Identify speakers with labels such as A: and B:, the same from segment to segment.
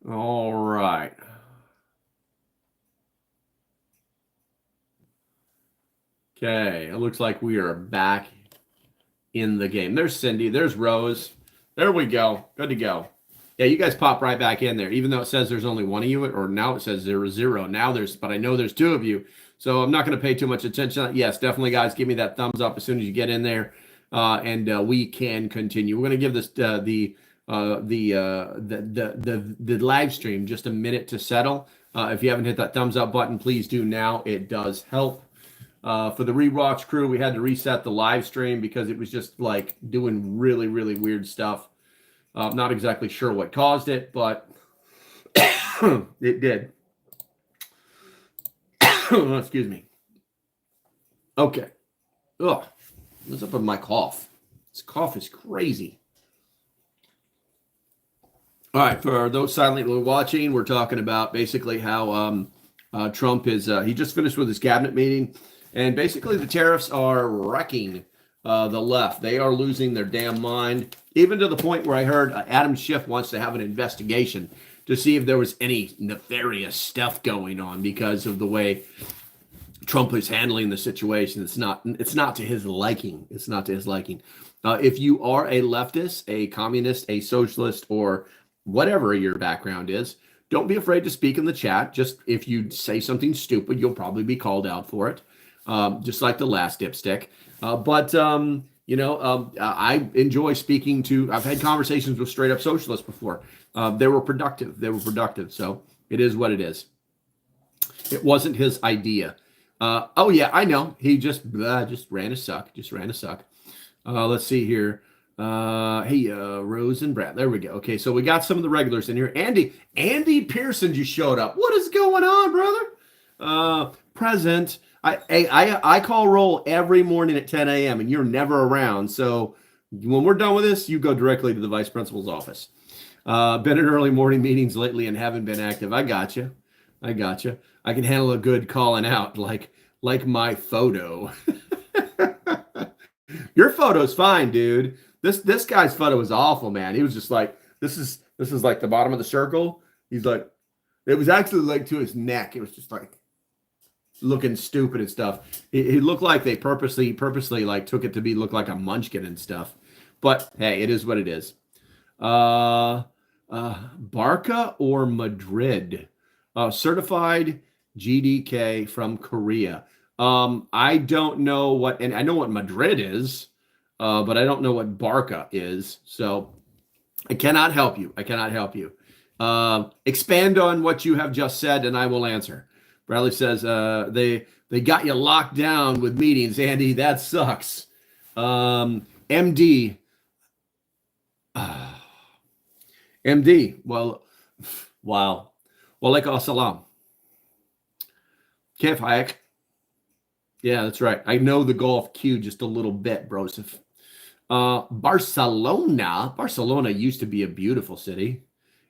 A: All right. Okay, it looks like we are back in the game. There's Cindy. There's Rose. There we go. Good to go. Yeah, you guys pop right back in there, even though it says there's only one of you, or now it says 0-0. Now but I know there's two of you, so I'm not going to pay too much attention. Yes, definitely, guys, give me that thumbs up as soon as you get in there, and we can continue. We're going to give this the live stream just a minute to settle. If you haven't hit that thumbs up button, please do now. It does help. For the rewatch crew, we had to reset the live stream because it was just like doing really, really weird stuff. Not exactly sure what caused it, but it did. Excuse me. Okay. Ugh. What's up with my cough? This cough is crazy. All right. For those silently watching, we're talking about basically how Trump is, he just finished with his cabinet meeting. And basically the tariffs are wrecking the left. They are losing their damn mind, even to the point where I heard Adam Schiff wants to have an investigation to see if there was any nefarious stuff going on because of the way Trump is handling the situation. It's not to his liking. It's not to his liking. If you are a leftist, a communist, a socialist, or whatever your background is, don't be afraid to speak in the chat. Just if you say something stupid, you'll probably be called out for it. Just like the last dipstick. I enjoy speaking to, I've had conversations with straight up socialists before. They were productive. So it is what it is. It wasn't his idea. Oh yeah, I know. He just ran a suck. Let's see here. Hey, Rose and Brad. There we go. Okay, so we got some of the regulars in here. Andy Pearson just showed up. What is going on, brother? Present. I call roll every morning at 10 a.m. and you're never around. So when we're done with this, you go directly to the vice principal's office. Been in early morning meetings lately and haven't been active. I got you. I can handle a good calling out like my photo. Your photo's fine, dude. This guy's photo is awful, man. He was just like, this is like the bottom of the circle. He's like, it was actually like to his neck. It was just like looking stupid and stuff. It looked like they purposely like took it to look like a munchkin and stuff. But hey, it is what it is. Barca or Madrid? Certified GDK from Korea. I don't know what, and I know what Madrid is, but I don't know what Barca is. So I cannot help you. Expand on what you have just said, and I will answer. Bradley says, they got you locked down with meetings, Andy. That sucks. MD. MD. Well, wow. Walaikum assalam. Kef Hayek. Yeah, that's right. I know the golf cue just a little bit, Broseph. Barcelona used to be a beautiful city.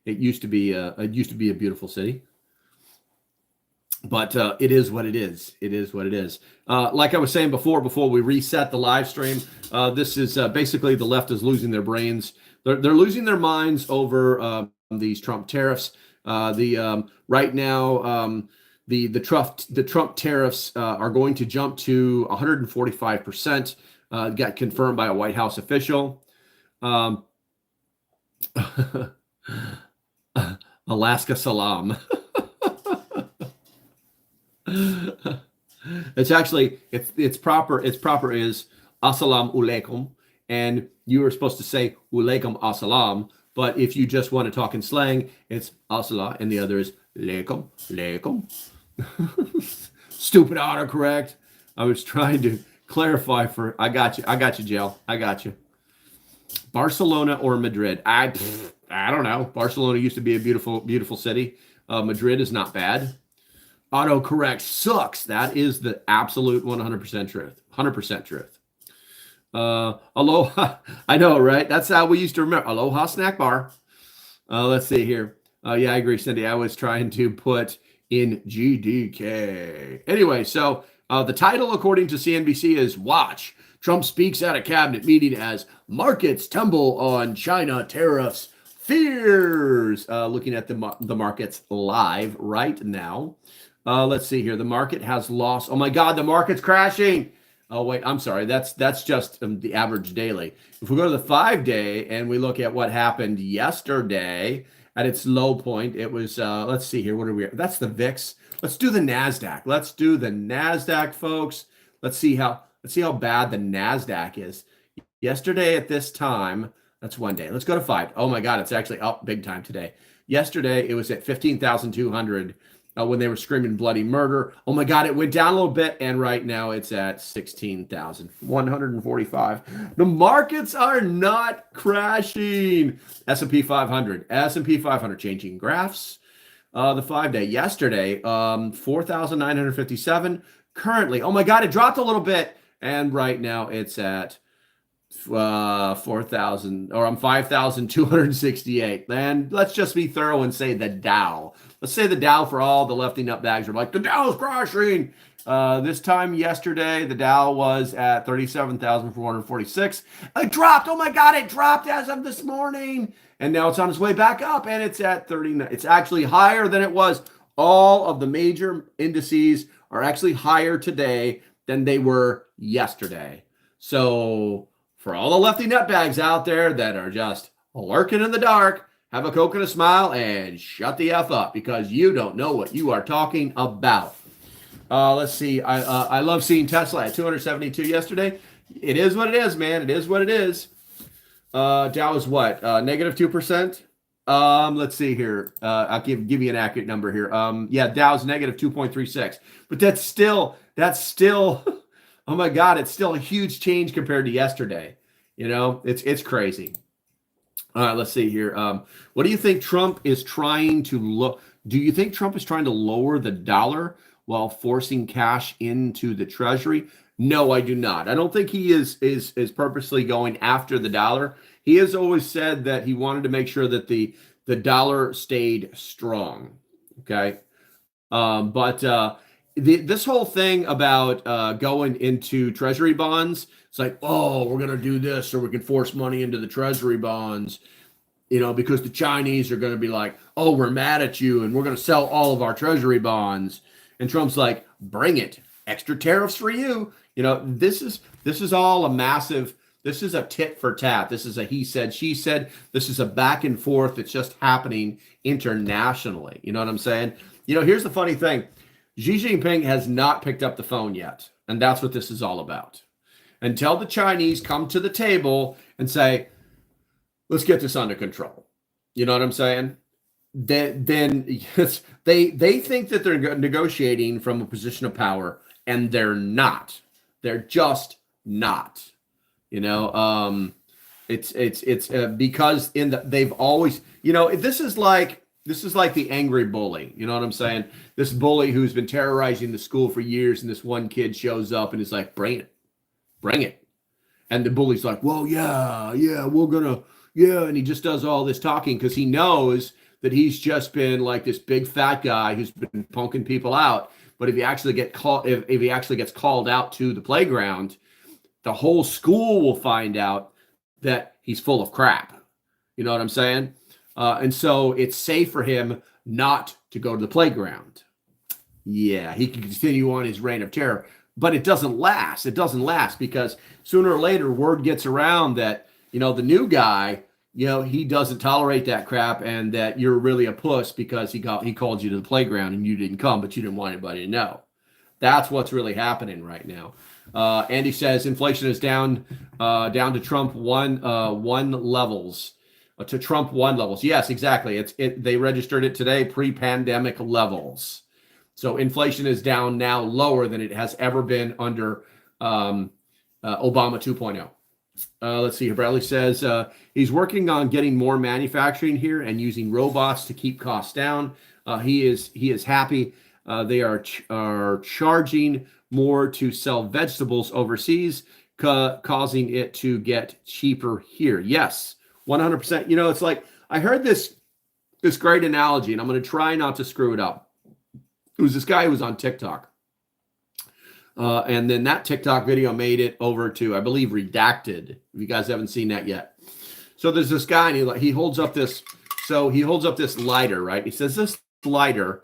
A: It used to be a beautiful city. But it is what it is. Like I was saying before we reset the live stream, this is basically the left is losing their brains. They're losing their minds over these Trump tariffs. Right now, the Trump tariffs are going to jump to 145%. Got confirmed by a White House official. Alaska salam. It's actually it's proper is assalamu alaikum, and you are supposed to say alaikum assalam. But if you just want to talk in slang, it's assalam, and the other is alaikum. Stupid autocorrect. I was trying to clarify for. I got you, Jill. I got you. Barcelona or Madrid? I don't know. Barcelona used to be a beautiful city. Madrid is not bad. Autocorrect sucks. That is the absolute 100% truth. 100% truth. Aloha. I know, right? That's how we used to remember. Aloha snack bar. Let's see here. Yeah, I agree, Cindy. I was trying to put in GDK. Anyway, so the title, according to CNBC, is Watch. Trump speaks at a cabinet meeting as markets tumble on China tariffs fears. Looking at the markets live right now. Let's see here. The market has lost. Oh my God, the market's crashing. Oh wait, I'm sorry. That's just the average daily. If we go to the 5-day and we look at what happened yesterday at its low point, it was let's see here. What are we? That's the VIX. Let's do the Nasdaq. Let's do the Nasdaq, folks. Let's see how bad the Nasdaq is. Yesterday at this time, that's one day. Let's go to 5. Oh my God, it's actually up big time today. Yesterday it was at 15,200. When they were screaming bloody murder. Oh my God, it went down a little bit, and right now it's at 16,145. The markets are not crashing. S&P 500. S&P 500 changing graphs. The 5-day yesterday, 4,957. Currently, oh my God, it dropped a little bit, and right now it's at 5,268. And let's just be thorough and say the Dow. Let's say the Dow for all the lefty nutbags are like, the Dow's crashing. This time yesterday, the Dow was at 37,446. It dropped. Oh my God, it dropped as of this morning. And now it's on its way back up, and it's at 39. It's actually higher than it was. All of the major indices are actually higher today than they were yesterday. So for all the lefty nutbags out there that are just lurking in the dark, have a Coke and a smile and shut the F up, because you don't know what you are talking about. Let's see. I love seeing Tesla at 272 yesterday. It is what it is, man. It is what it is. Dow is what? Negative 2%. Let's see here. I'll give you an accurate number here. Yeah, Dow's negative 2.36. But that's still, oh my God, it's still a huge change compared to yesterday. You know, it's crazy. All right, let's see here. What do you think Trump is trying to do you think Trump is trying to lower the dollar while forcing cash into the Treasury? No, I do not. I don't think he is purposely going after the dollar. He has always said that he wanted to make sure that the dollar stayed strong. Okay. This whole thing about going into Treasury bonds, it's like, oh, we're going to do this so we can force money into the Treasury bonds, you know, because the Chinese are going to be like, oh, we're mad at you and we're going to sell all of our Treasury bonds. And Trump's like, bring it. Extra tariffs for you. You know, this is all a massive, this is a tit for tat. This is a he said, she said. This is a back and forth that's just happening internationally. You know what I'm saying? You know, here's the funny thing. Xi Jinping has not picked up the phone yet. And that's what this is all about. Until the Chinese come to the table and say, let's get this under control. You know what I'm saying? Then yes, they think that they're negotiating from a position of power, and they're not. They're just not. You know, it's because they've always, you know, this is like the angry bully. You know what I'm saying? This bully who's been terrorizing the school for years, and this one kid shows up and is like, bring it. And the bully's like, well, yeah, we're gonna, yeah. And he just does all this talking because he knows that he's just been like this big fat guy who's been punking people out. But if he actually gets called out to the playground, the whole school will find out that he's full of crap. You know what I'm saying? And so it's safe for him not to go to the playground. Yeah, he can continue on his reign of terror, but it doesn't last. It doesn't last because sooner or later word gets around that, you know, the new guy, you know, he doesn't tolerate that crap, and that you're really a puss because he called you to the playground and you didn't come, but you didn't want anybody to know. That's what's really happening right now. Andy says inflation is down to Trump one levels. To Trump 1 levels. Yes, exactly. They registered it today, pre-pandemic levels. So inflation is down now lower than it has ever been under Obama 2.0. Let's see. Bradley says he's working on getting more manufacturing here and using robots to keep costs down. He is happy. They are charging more to sell vegetables overseas, causing it to get cheaper here. Yes. 100%. You know, it's like I heard this great analogy, and I'm going to try not to screw it up. It was this guy who was on TikTok. And then that TikTok video made it over to, I believe, Redacted. If you guys haven't seen that yet. So there's this guy, and he holds up this. So he holds up this lighter, right? He says this lighter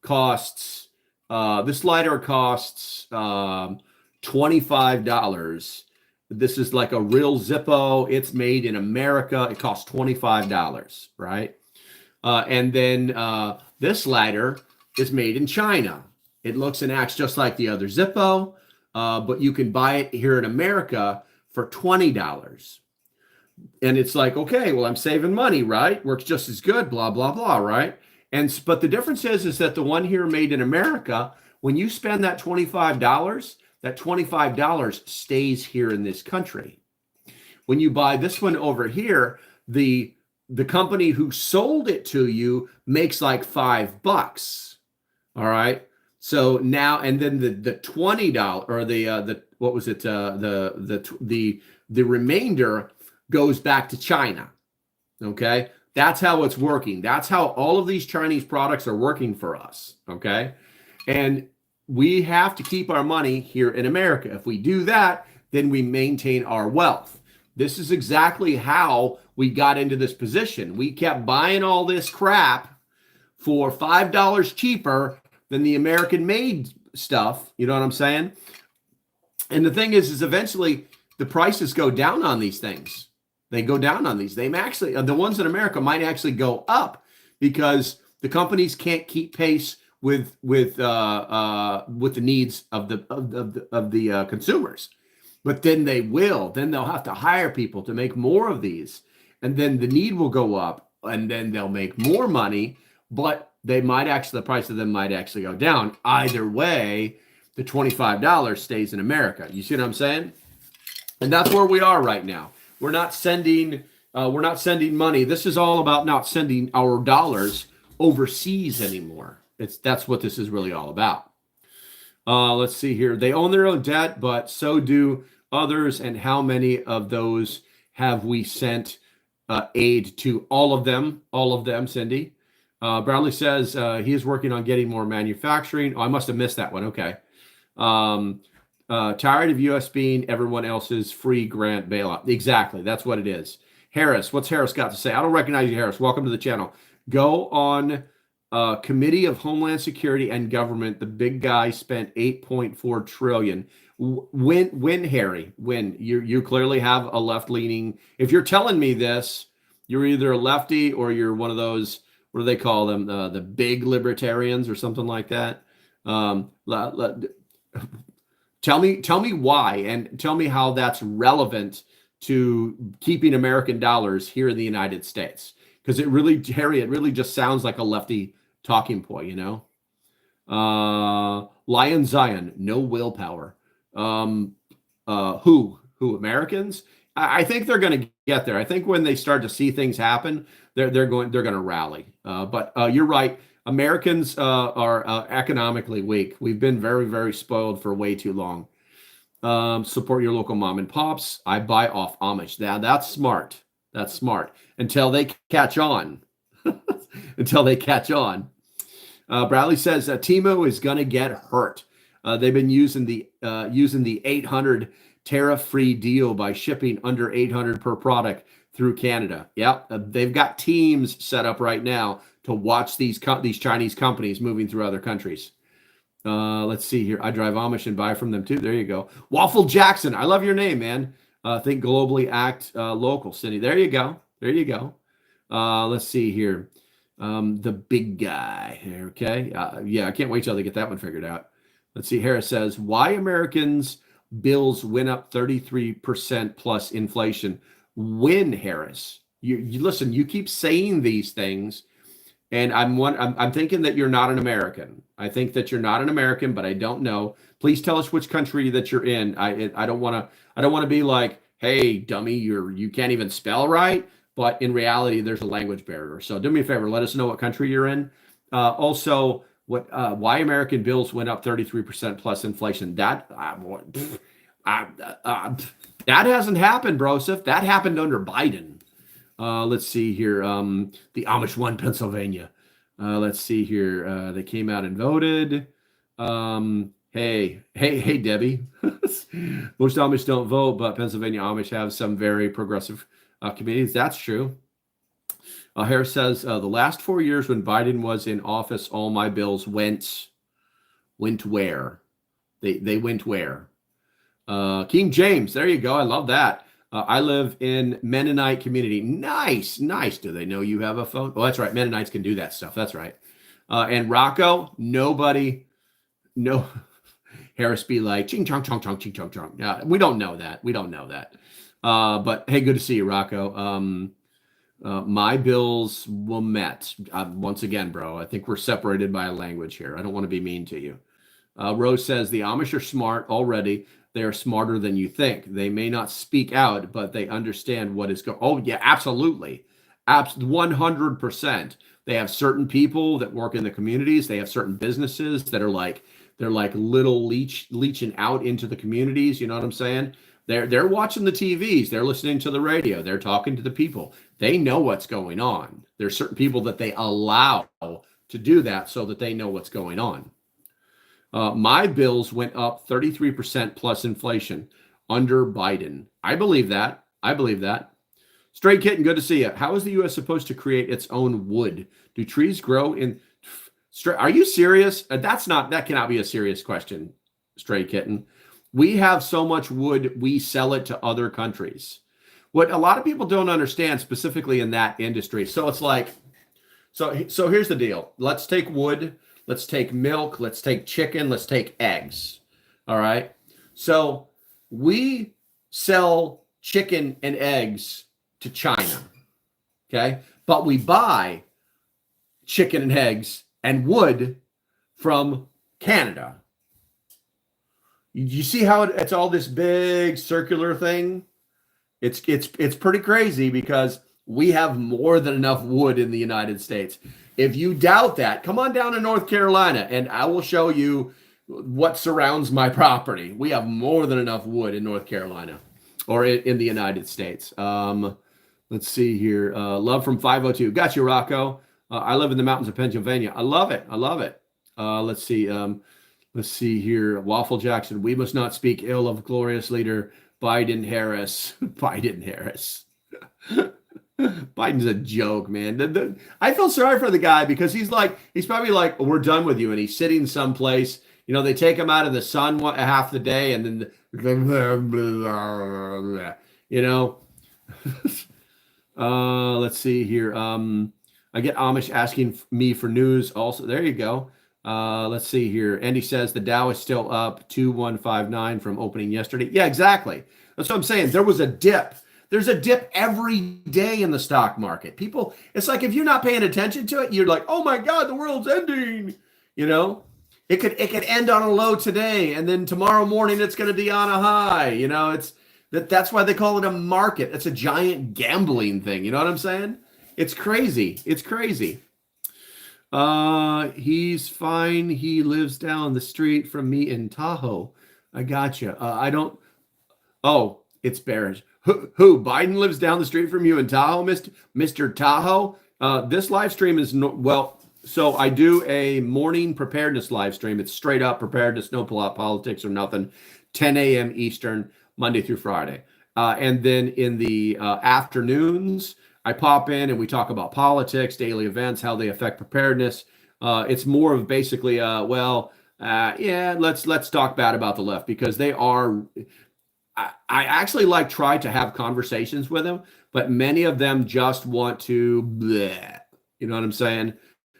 A: costs $25. This is like a real Zippo. It's made in America. It costs $25, right? And then this lighter is made in China. It looks and acts just like the other Zippo, but you can buy it here in America for $20. And it's like, okay, well, I'm saving money, right? Works just as good, blah, blah, blah, right? But the difference is that the one here made in America, when you spend that $25, that $25 stays here in this country. When you buy this one over here, the company who sold it to you makes like $5. All right. So now, and then the $20 or the what was it? The remainder goes back to China. Okay. That's how it's working. That's how all of these Chinese products are working for us. Okay. And we have to keep our money here in America. If we do that, then we maintain our wealth. This is exactly how we got into this position. We kept buying all this crap for $5 cheaper than the American-made stuff. You know what I'm saying? And the thing is eventually the prices go down on these things. They go down on these. They actually, the ones in America might actually go up because the companies can't keep pace with the needs of the consumers. But then they will. Then they'll have to hire people to make more of these, and then the need will go up, and then they'll make more money. But the price of them might actually go down. Either way, the $25 stays in America. You see what I'm saying? And that's where we are right now. We're not sending money. This is all about not sending our dollars overseas anymore. That's what this is really all about. Let's see here. They own their own debt, but so do others. And how many of those have we sent aid to? All of them, Cindy. Bradley says he is working on getting more manufacturing. Oh, I must have missed that one. Okay. Tired of U.S. being everyone else's free grant bailout. Exactly. That's what it is. Harris, what's Harris got to say? I don't recognize you, Harris. Welcome to the channel. Go on Committee of Homeland Security and Government. The big guy spent $8.4 trillion. When Harry, when you clearly have a left-leaning. If you're telling me this, you're either a lefty or you're one of those, what do they call them? The big libertarians or something like that. Tell me why, and tell me how that's relevant to keeping American dollars here in the United States. Because it really just sounds like a lefty talking point, you know? Lion Zion, no willpower. Who? Americans? I think they're going to get there. I think when they start to see things happen, they're going to rally. But you're right. Americans are economically weak. We've been very, very spoiled for way too long. Support your local mom and pops. I buy off Amish. That's smart. That's smart. Until they catch on. Until they catch on. Bradley says Timo is going to get hurt. They've been using the 800 tariff-free deal by shipping under 800 per product through Canada. Yep, they've got teams set up right now to watch these Chinese companies moving through other countries. Let's see here. I drive Amish and buy from them too. There you go. Waffle Jackson. I love your name, man. Think globally, act local. Cindy. There you go. There you go. Let's see here. The big guy. Okay. Yeah, I can't wait till they get that one figured out. Let's see. Harris says, why Americans' bills went up 33% plus inflation? When, Harris? You listen, you keep saying these things, and I'm thinking that you're not an American. I think that you're not an American, but I don't know. Please tell us which country that you're in. I don't want to be like, hey, dummy, you can't even spell right. But in reality, there's a language barrier. So do me a favor, let us know what country you're in. Also, why American bills went up 33% plus inflation. That hasn't happened, Broseph. That happened under Biden. Let's see here. The Amish won Pennsylvania. Let's see here. They came out and voted. Hey, Debbie. Most Amish don't vote, but Pennsylvania Amish have some very progressive communities. That's true. Harris says, the last 4 years when Biden was in office, all my bills went where? They went where? King James, there you go. I love that. I live in Mennonite community. Nice, nice. Do they know you have a phone? Oh, that's right. Mennonites can do that stuff. That's right. And Rocco, nobody, no, Harris be like, ching chong chong chong ching chong chong. We don't know that. We don't know that. But hey, good to see you, Rocco. My bills were met. Once again, bro, I think we're separated by a language here. I don't want to be mean to you. Rose says the Amish are smart already. They are smarter than you think. They may not speak out, but they understand what is going. Oh yeah, absolutely. 100%. They have certain people that work in the communities. They have certain businesses that are like, they're like little leeching out into the communities. You know what I'm saying? They're watching the TVs. They're listening to the radio. They're talking to the people. They know what's going on. There's certain people that they allow to do that so that they know what's going on. My bills went up 33% plus inflation under Biden. I believe that. I believe that. Stray Kitten, good to see you. How is the U.S. supposed to create its own wood? Do trees grow in? Are you serious? That cannot be a serious question, Stray Kitten. We have so much wood, we sell it to other countries. What a lot of people don't understand, specifically in that industry. So it's like, so here's the deal. Let's take wood. Let's take milk. Let's take chicken. Let's take eggs. All right. So we sell chicken and eggs to China. Okay. But we buy chicken and eggs and wood from Canada. You see how it's all this big circular thing? It's pretty crazy because we have more than enough wood in the United States. If you doubt that, come on down to North Carolina and I will show you what surrounds my property. We have more than enough wood in North Carolina or in the United States. Let's see here. Love from 502. Got you, Rocco. I live in the mountains of Pennsylvania. I love it. I love it. Let's see. Let's see here. Waffle Jackson. We must not speak ill of glorious leader Biden Harris. Biden Harris. Biden's a joke, man. I feel sorry for the guy because he's probably like, we're done with you. And he's sitting someplace, you know, they take him out of the sun half the day and then, you know, let's see here. I get Amish asking me for news also. There you go. Let's see here. Andy says the Dow is still up 2159 from opening yesterday. Yeah, exactly. That's what I'm saying. There was a dip. There's a dip every day in the stock market. People, it's like if you're not paying attention to it, you're like, oh my God, the world's ending. You know, it could end on a low today, and then tomorrow morning it's going to be on a high. You know, that's why they call it a market. It's a giant gambling thing. You know what I'm saying? It's crazy. It's crazy. He's fine. He lives down the street from me in Tahoe. I gotcha. I don't. Oh, it's bearish. Who? Biden lives down the street from you in Tahoe, Mr. Tahoe? This live stream is so I do a morning preparedness live stream. It's straight up preparedness, no politics or nothing. 10 a.m. Eastern, Monday through Friday. And then in the afternoons, I pop in and we talk about politics, daily events, how they affect preparedness. It's more of basically, let's talk bad about the left because they are. I actually try to have conversations with them, but many of them just want to, bleh, you know what I'm saying?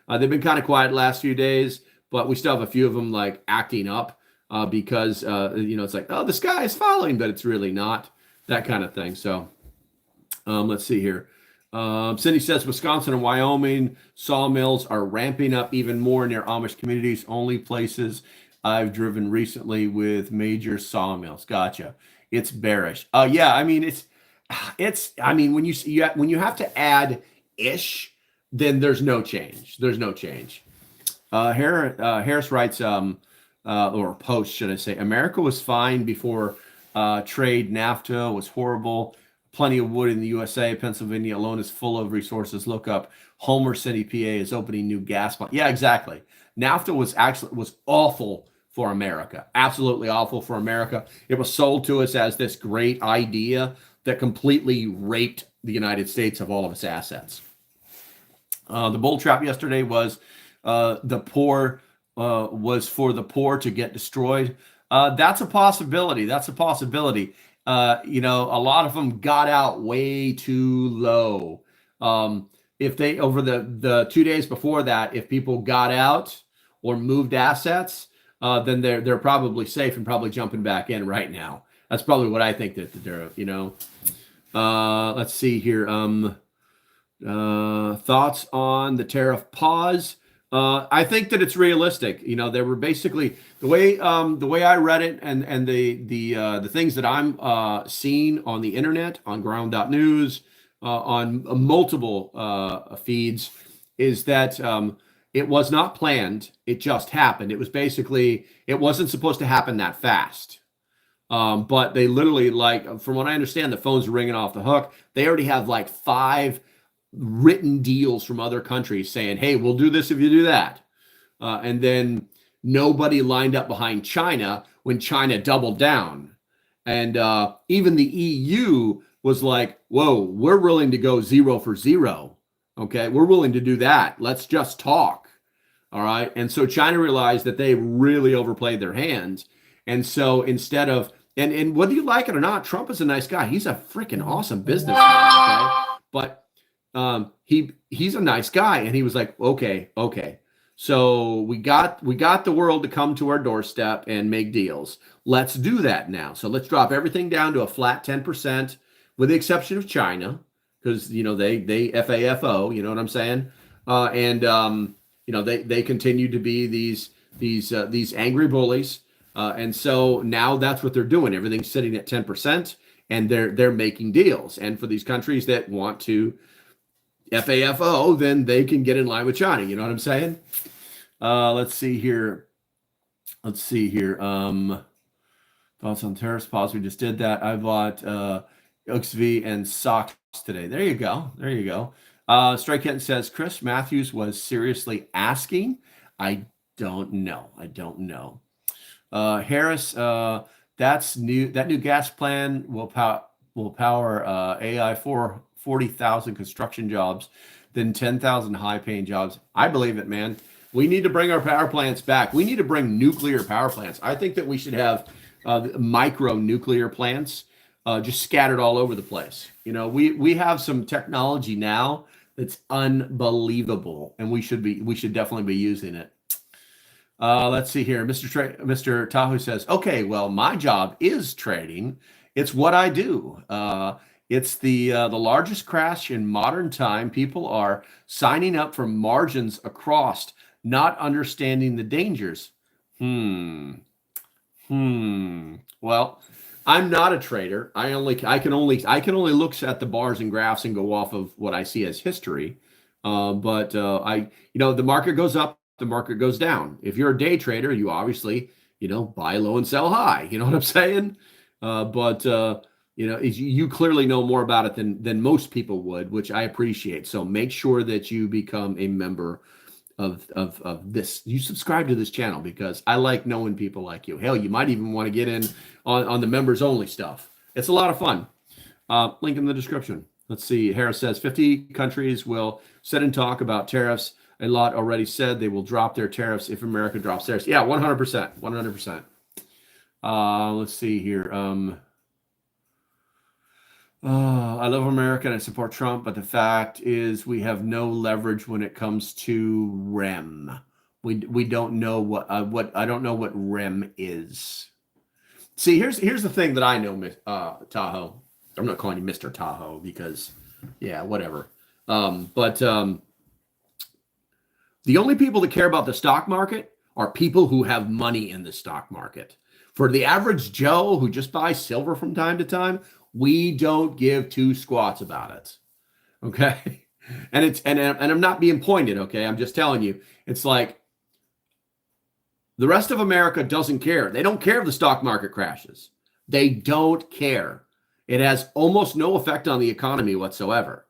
A: They've been kind of quiet last few days, but we still have a few of them acting up because, it's like, oh, the sky is falling, but it's really not, that kind of thing. So let's see here. Cindy says Wisconsin and Wyoming sawmills are ramping up even more near Amish communities, only places I've driven recently with major sawmills. Gotcha. It's bearish. Yeah, I mean, when you have to add ish, then there's no change. There's no change. Harris writes, or posts, should I say, America was fine before trade. NAFTA was horrible. Plenty of wood in the USA. Pennsylvania alone is full of resources. Look up Homer City, PA is opening new gas plant. Yeah, exactly. NAFTA was awful for America. Absolutely awful for America. It was sold to us as this great idea that completely raped the United States of all of its assets. The bull trap yesterday was the poor was for the poor to get destroyed. That's a possibility. That's a possibility. A lot of them got out way too low. If they over the 2 days before that, if people got out or moved assets, then they're probably safe and probably jumping back in right now. That's probably what I think that they're. Let's see here. Thoughts on the tariff pause? I think that it's realistic. They were basically the way I read it, and the things that I'm seeing on the internet, on ground.news, on multiple feeds, is that it was not planned. It just happened. It was basically, it wasn't supposed to happen that fast. But they literally, from what I understand, the phones are ringing off the hook. They already have 5 written deals from other countries saying, hey, we'll do this if you do that. And then nobody lined up behind China when China doubled down. And even the EU was like, whoa, we're willing to go 0 for 0. Okay, we're willing to do that. Let's just talk. All right. And so China realized that they really overplayed their hands. And so instead of, and whether you like it or not, Trump is a nice guy. He's a freaking awesome businessman. Okay. But he's a nice guy. And he was like, okay. So we got the world to come to our doorstep and make deals. Let's do that now. So let's drop everything down to a flat 10%, with the exception of China, because they FAFO, you know what I'm saying? They continue to be these angry bullies. And so now that's what they're doing. Everything's sitting at 10%, and they're making deals. And for these countries that want to FAFO, then they can get in line with China. You know what I'm saying? Let's see here. Thoughts on tariffs pause. We just did that. I bought XV and socks today. There you go. Strike Kitten says Chris Matthews was seriously asking. I don't know. Harris, that's new. That new gas plan will power AI for 40,000 construction jobs, then 10,000 high-paying jobs. I believe it, man. We need to bring our power plants back. We need to bring nuclear power plants. I think that we should have micro nuclear plants just scattered all over the place. We have some technology now that's unbelievable, and we should definitely be using it. Let's see here. Mr. Tahu says, okay, well, my job is trading. It's what I do. It's the largest crash in modern time. People are signing up for margins across, not understanding the dangers. Well, I'm not a trader. I can only look at the bars and graphs and go off of what I see as history. But the market goes up, the market goes down. If you're a day trader, you obviously, buy low and sell high. You know what I'm saying? You clearly know more about it than most people would, which I appreciate. So make sure that you become a member of this. You subscribe to this channel, because I like knowing people like you. Hell, you might even want to get in on the members only stuff. It's a lot of fun. Link in the description. Let's see. Harris says 50 countries will sit and talk about tariffs. A lot already said they will drop their tariffs if America drops theirs. Yeah, 100%. 100%. Let's see here. I love America and I support Trump, but the fact is we have no leverage when it comes to REM. We don't know what I don't know what REM is. See, here's the thing that I know, Tahoe. I'm not calling you Mr. Tahoe because, yeah, whatever. The only people that care about the stock market are people who have money in the stock market. For the average Joe who just buys silver from time to time, we don't give two squats about it. Okay. And I'm not being pointed. Okay. I'm just telling you, it's like the rest of America doesn't care. They don't care if the stock market crashes. They don't care. It has almost no effect on the economy whatsoever.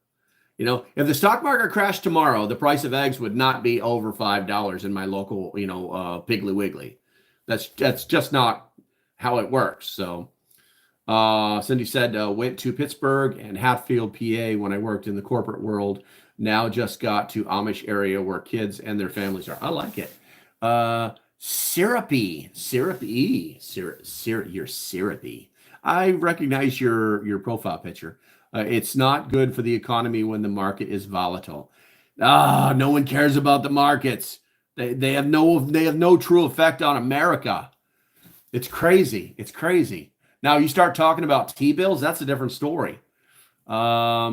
A: If the stock market crashed tomorrow, the price of eggs would not be over $5 in my local, Piggly Wiggly. That's just not how it works. So, Cindy said, went to Pittsburgh and Hatfield, PA when I worked in the corporate world. Now just got to Amish area where kids and their families are. I like it. Syrupy. You're syrupy. I recognize your profile picture. It's not good for the economy when the market is volatile. No one cares about the markets. They have no true effect on America. It's crazy. It's crazy. Now you start talking about T-bills, that's a different story. How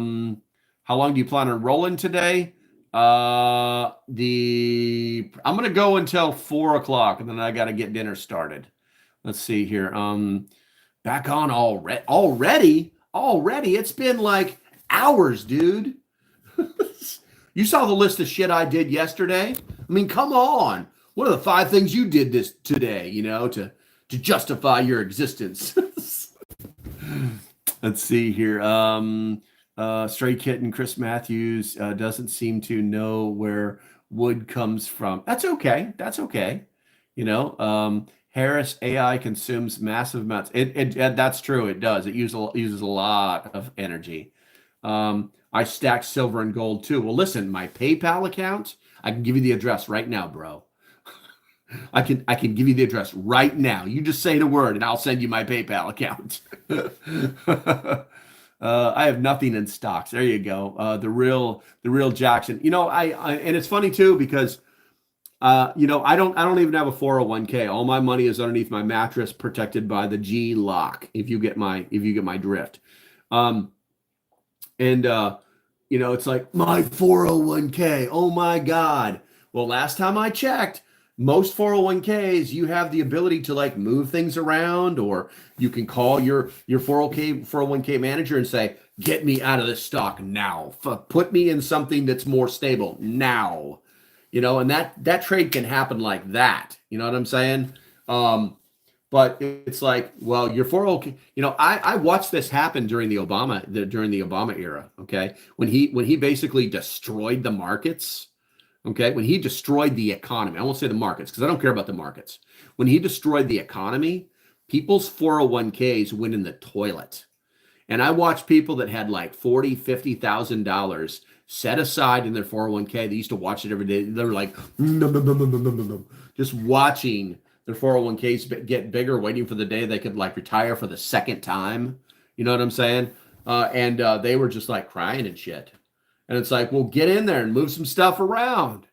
A: long do you plan on rolling today? I'm gonna go until 4 o'clock, and then I got to get dinner started. Let's see here. Back on already. It's been like hours, dude. You saw the list of shit I did yesterday. I mean, come on. What are the 5 things you did this today? To justify your existence. Let's see here. Stray Kitten, Chris Matthews doesn't seem to know where wood comes from. That's okay. Harris AI consumes massive amounts. That's true. It does. It uses a lot of energy. I stack silver and gold too. Well, listen, my PayPal account, I can give you the address right now, bro. I can give you the address right now. You just say the word and I'll send you my PayPal account. I have nothing in stocks. There you go. The real Jackson. And it's funny too because I don't even have a 401k. All my money is underneath my mattress, protected by the G lock. If you get my drift. It's like my 401k. Oh my God. Well, last time I checked, most 401ks, you have the ability to like move things around, or you can call your 401k manager and say, get me out of this stock now. Put me in something that's more stable now. And that trade can happen like that. You know what I'm saying? But it's like, well, your 401k, I watched this happen during the Obama era. Okay. When he basically destroyed the markets. Okay. When he destroyed the economy, I won't say the markets because I don't care about the markets. When he destroyed the economy, people's 401ks went in the toilet. And I watched people that had like $40,000, $50,000 set aside in their 401k. They used to watch it every day. They were like, just watching their 401ks get bigger, waiting for the day they could like retire for the second time. You know what I'm saying? And they were just like crying and shit. And it's like, well, get in there and move some stuff around.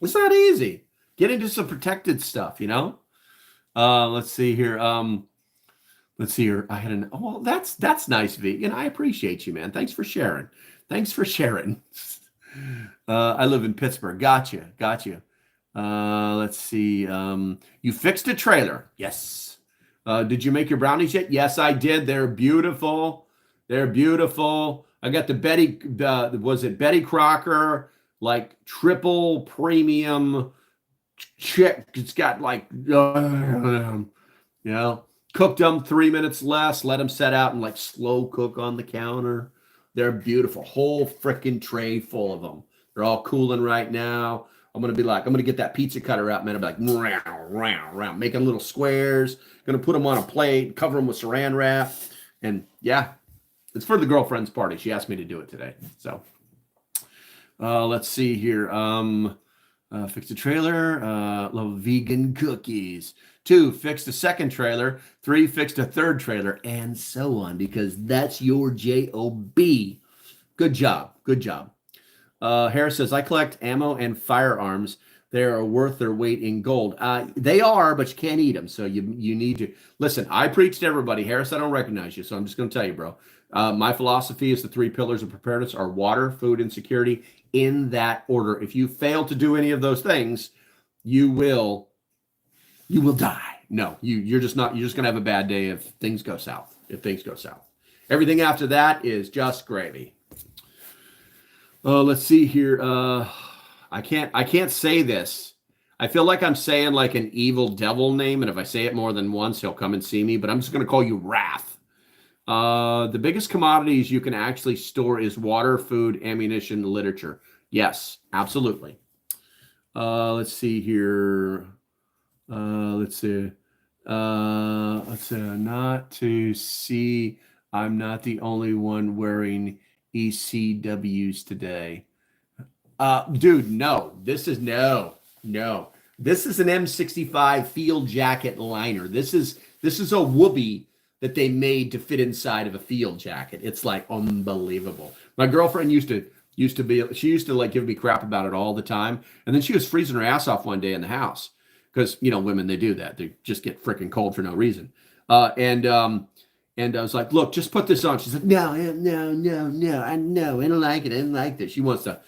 A: It's not easy. Get into some protected stuff, Let's see here. I had that's nice, V. I appreciate you, man. Thanks for sharing. I live in Pittsburgh. Gotcha. Let's see. You fixed a trailer. Yes. Did you make your brownies yet? Yes, I did. They're beautiful. I got the Betty Crocker, like triple premium chick. It's got like, cooked them 3 minutes less, let them set out and like slow cook on the counter. They're beautiful. Whole freaking tray full of them. They're all cooling right now. I'm going to get that pizza cutter out, man. I'll be like, round, making little squares. Going to put them on a plate, cover them with saran wrap. And yeah, it's for the girlfriend's party. She asked me to do it today. So let's see here. Fixed a trailer. Love vegan cookies. 2, fixed a second trailer. 3, fixed a third trailer, and so on, because that's your job. Good job. Harris says, I collect ammo and firearms. They are worth their weight in gold. They are, but you can't eat them. So you need to listen. I preach to everybody. Harris, I don't recognize you, so I'm just going to tell you, bro. My philosophy is the 3 pillars of preparedness are water, food, and security, in that order. If you fail to do any of those things, you will die. No, you're just going to have a bad day if things go south. Everything after that is just gravy. Let's see here. I can't say this. I feel like I'm saying like an evil devil name, and if I say it more than once, he'll come and see me, but I'm just going to call you Wrath. The biggest commodities you can actually store is water, food, ammunition, literature. Yes, absolutely. Let's see here. Let's say not to see. I'm not the only one wearing ECWs today. Dude, no. This is no. This is an M65 field jacket liner. This is a whoopee that they made to fit inside of a field jacket. It's like unbelievable. My girlfriend used to like give me crap about it all the time, and then she was freezing her ass off one day in the house because women, they do that. They just get freaking cold for no reason. And I was like, look, just put this on. She's like, no, I don't like it. I don't like this. She wants to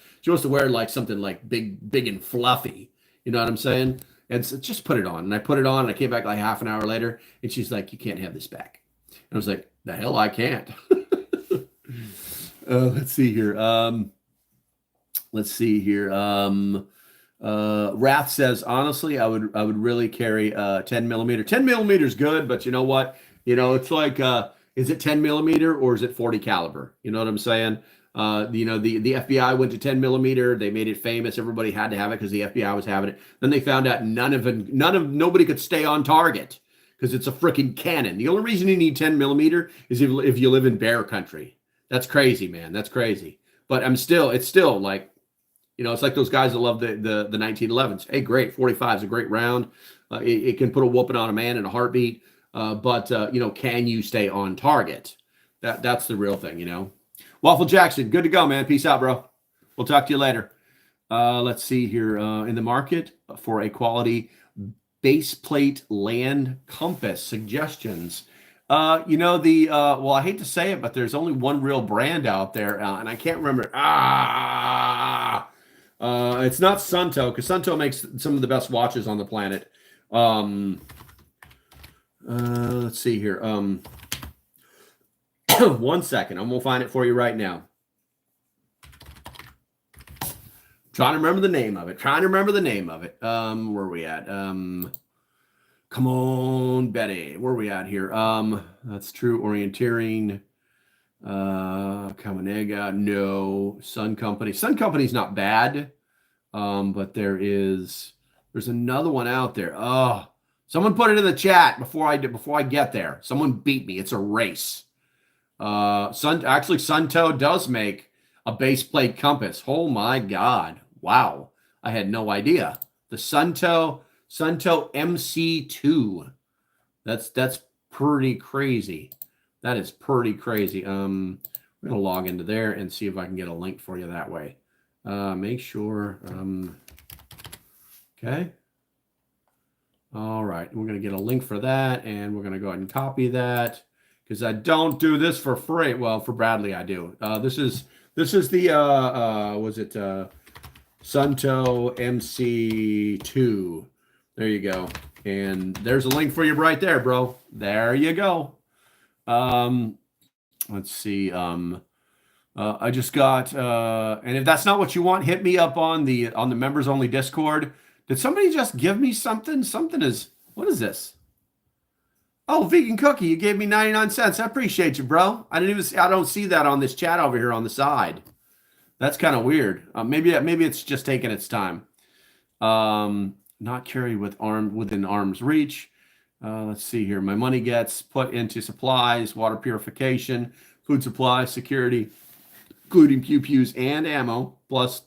A: wear like something like big and fluffy. You know what I'm saying? And so just put it on. And I put it on, and I came back like half an hour later, and she's like, you can't have this back. And I was like, the hell I can't. Let's see here. Wrath says, honestly, I would really carry 10 millimeter. 10 millimeter is good, but you know what? It's like, is it 10 millimeter or is it 40 caliber? You know what I'm saying? The FBI went to 10 millimeter. They made it famous. Everybody had to have it because the FBI was having it. Then they found out nobody could stay on target because it's a freaking cannon. The only reason you need 10 millimeter is if you live in bear country. That's crazy, man. That's crazy. But it's still like, it's like those guys that love the 1911s. Hey, great. 45 is a great round. It can put a whooping on a man in a heartbeat. But can you stay on target? That's the real thing, Waffle Jackson, good to go, man. Peace out, bro. We'll talk to you later. Let's see here. In the market for a quality base plate land compass suggestions. I hate to say it, but there's only one real brand out there, and I can't remember. It's not Sunto, because Sunto makes some of the best watches on the planet. Let's see here. 1 second. I'm going to find it for you right now. Trying to remember the name of it. Where are we at? Come on, Betty. Where are we at here? That's True Orienteering. Kamanega. No. Sun Company. Sun Company's not bad. But there's another one out there. Oh, someone put it in the chat before I get there. Someone beat me. It's a race. Sunto does make a base plate compass. Oh my God. Wow. I had no idea. The Sunto MC2. That's pretty crazy. That is pretty crazy. I'm going to log into there and see if I can get a link for you that way. Make sure. Okay. All right. We're going to get a link for that, and we're going to go ahead and copy that because I don't do this for free. Well, for Bradley, I do. This is the Sunto MC2. There you go. And there's a link for you right there, bro. There you go. Let's see. I just got, and if that's not what you want, hit me up on the members only Discord. Did somebody just give me something? What is this? Oh, vegan cookie. You gave me 99 cents. I appreciate you, bro. I don't see that on this chat over here on the side. That's kind of weird. Maybe it's just taking its time. Not carry within arm's reach. Let's see here. My money gets put into supplies, water purification, food supply, security, including pew-pews and ammo, plus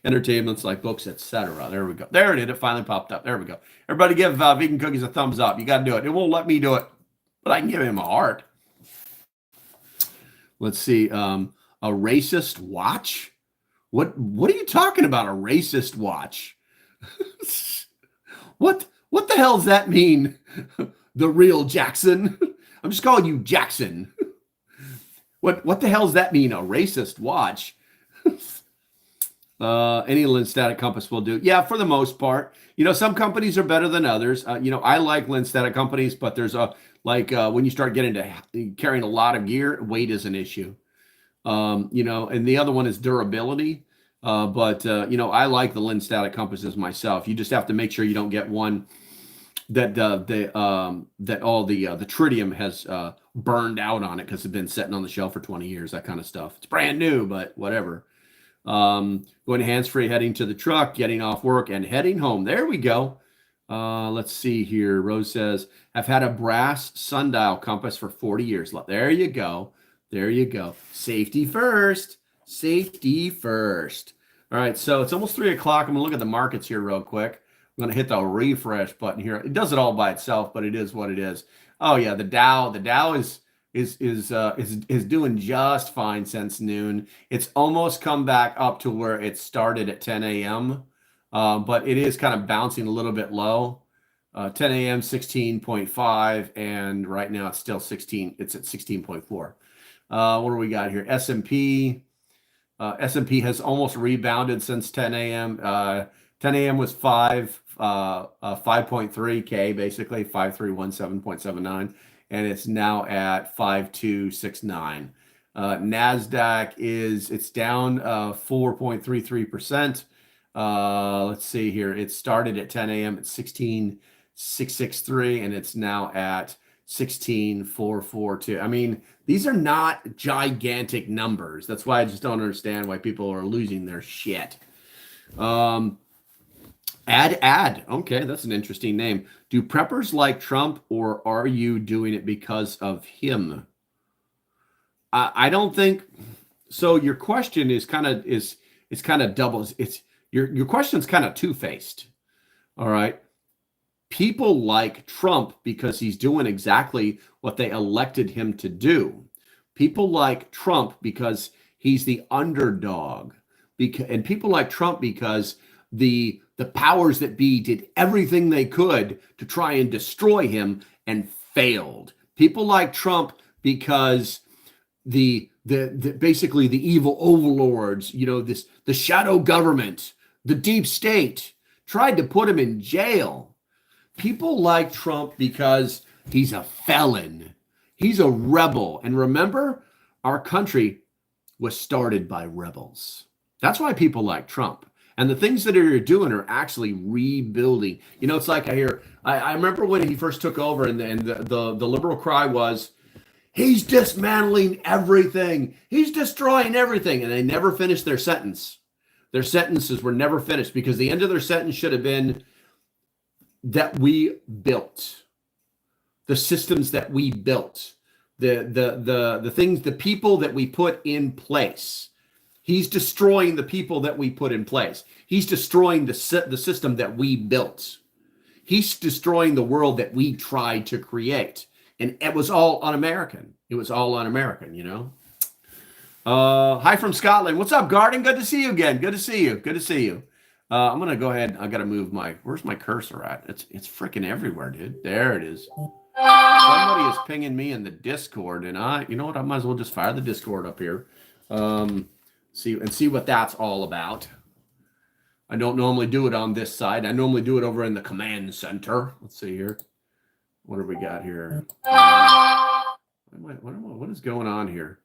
A: entertainments like books, etc. There we go. There it is. It finally popped up. There we go. Everybody give Vegan Cookies a thumbs up. You got to do it. It won't let me do it, but I can give him a heart. Let's see. A racist watch? What are you talking about? A racist watch? What the hell does that mean? The real Jackson? I'm just calling you Jackson. What the hell does that mean? A racist watch? Any lens static compass will do. Yeah, for the most part. Some companies are better than others. I like lens static companies, but there's when you start getting to carrying a lot of gear, weight is an issue. And the other one is durability. But I like the lens static compasses myself. You just have to make sure you don't get one that all the tritium has burned out on it because it's been sitting on the shelf for 20 years, that kind of stuff. It's brand new, but whatever. Going hands-free, heading to the truck, getting off work, and heading home. There we go. Let's see here. Rose says, I've had a brass sundial compass for 40 years. There you go. There you go. Safety first. Safety first. All right, so it's almost 3 o'clock. I'm going to look at the markets here real quick. I'm going to hit the refresh button here. It does it all by itself, but it is what it is. Oh yeah, the Dow is doing just fine since noon. It's almost come back up to where it started at 10 a.m. But it is kind of bouncing a little bit low. 10 a.m. 16.5, and right now it's still 16. It's at 16.4. What do we got here? S&P. S&P has almost rebounded since 10 a.m. 10 a.m. was 5.3K, basically 5317.79, and it's now at 5269. NASDAQ it's down 4.33%. Let's see here. It started at 10 a.m. at 16,663, and it's now at 16,442. I mean, these are not gigantic numbers. That's why I just don't understand why people are losing their shit. Ad. Okay, that's an interesting name. Do preppers like Trump, or are you doing it because of him? I don't think so. Your question is kind of double. Your question's kind of two-faced. All right. People like Trump because he's doing exactly what they elected him to do. People like Trump because he's the underdog. And people like Trump because the powers that be did everything they could to try and destroy him and failed. People like Trump because the basically the evil overlords, the shadow government, the deep state tried to put him in jail. People like Trump because he's a felon. He's a rebel. And remember, our country was started by rebels. That's why people like Trump. And the things that you're doing are actually rebuilding. It's like I remember when he first took over, and the liberal cry was, he's dismantling everything. He's destroying everything. And they never finished their sentence. Their sentences were never finished, because the end of their sentence should have been that we built, the systems that we built, the things, the people that we put in place. He's destroying the people that we put in place. He's destroying the system that we built. He's destroying the world that we tried to create. And it was all un-American. It was all un-American, Hi from Scotland. What's up, Garden? Good to see you again. Good to see you. Good to see you. I'm going to go ahead. I got to move where's my cursor at? It's freaking everywhere, dude. There it is. Somebody is pinging me in the Discord, and you know what? I might as well just fire the Discord up here. See what that's all about. I don't normally do it on this side. I normally do it over in the command center. Let's see here. What have we got here? What is going on here?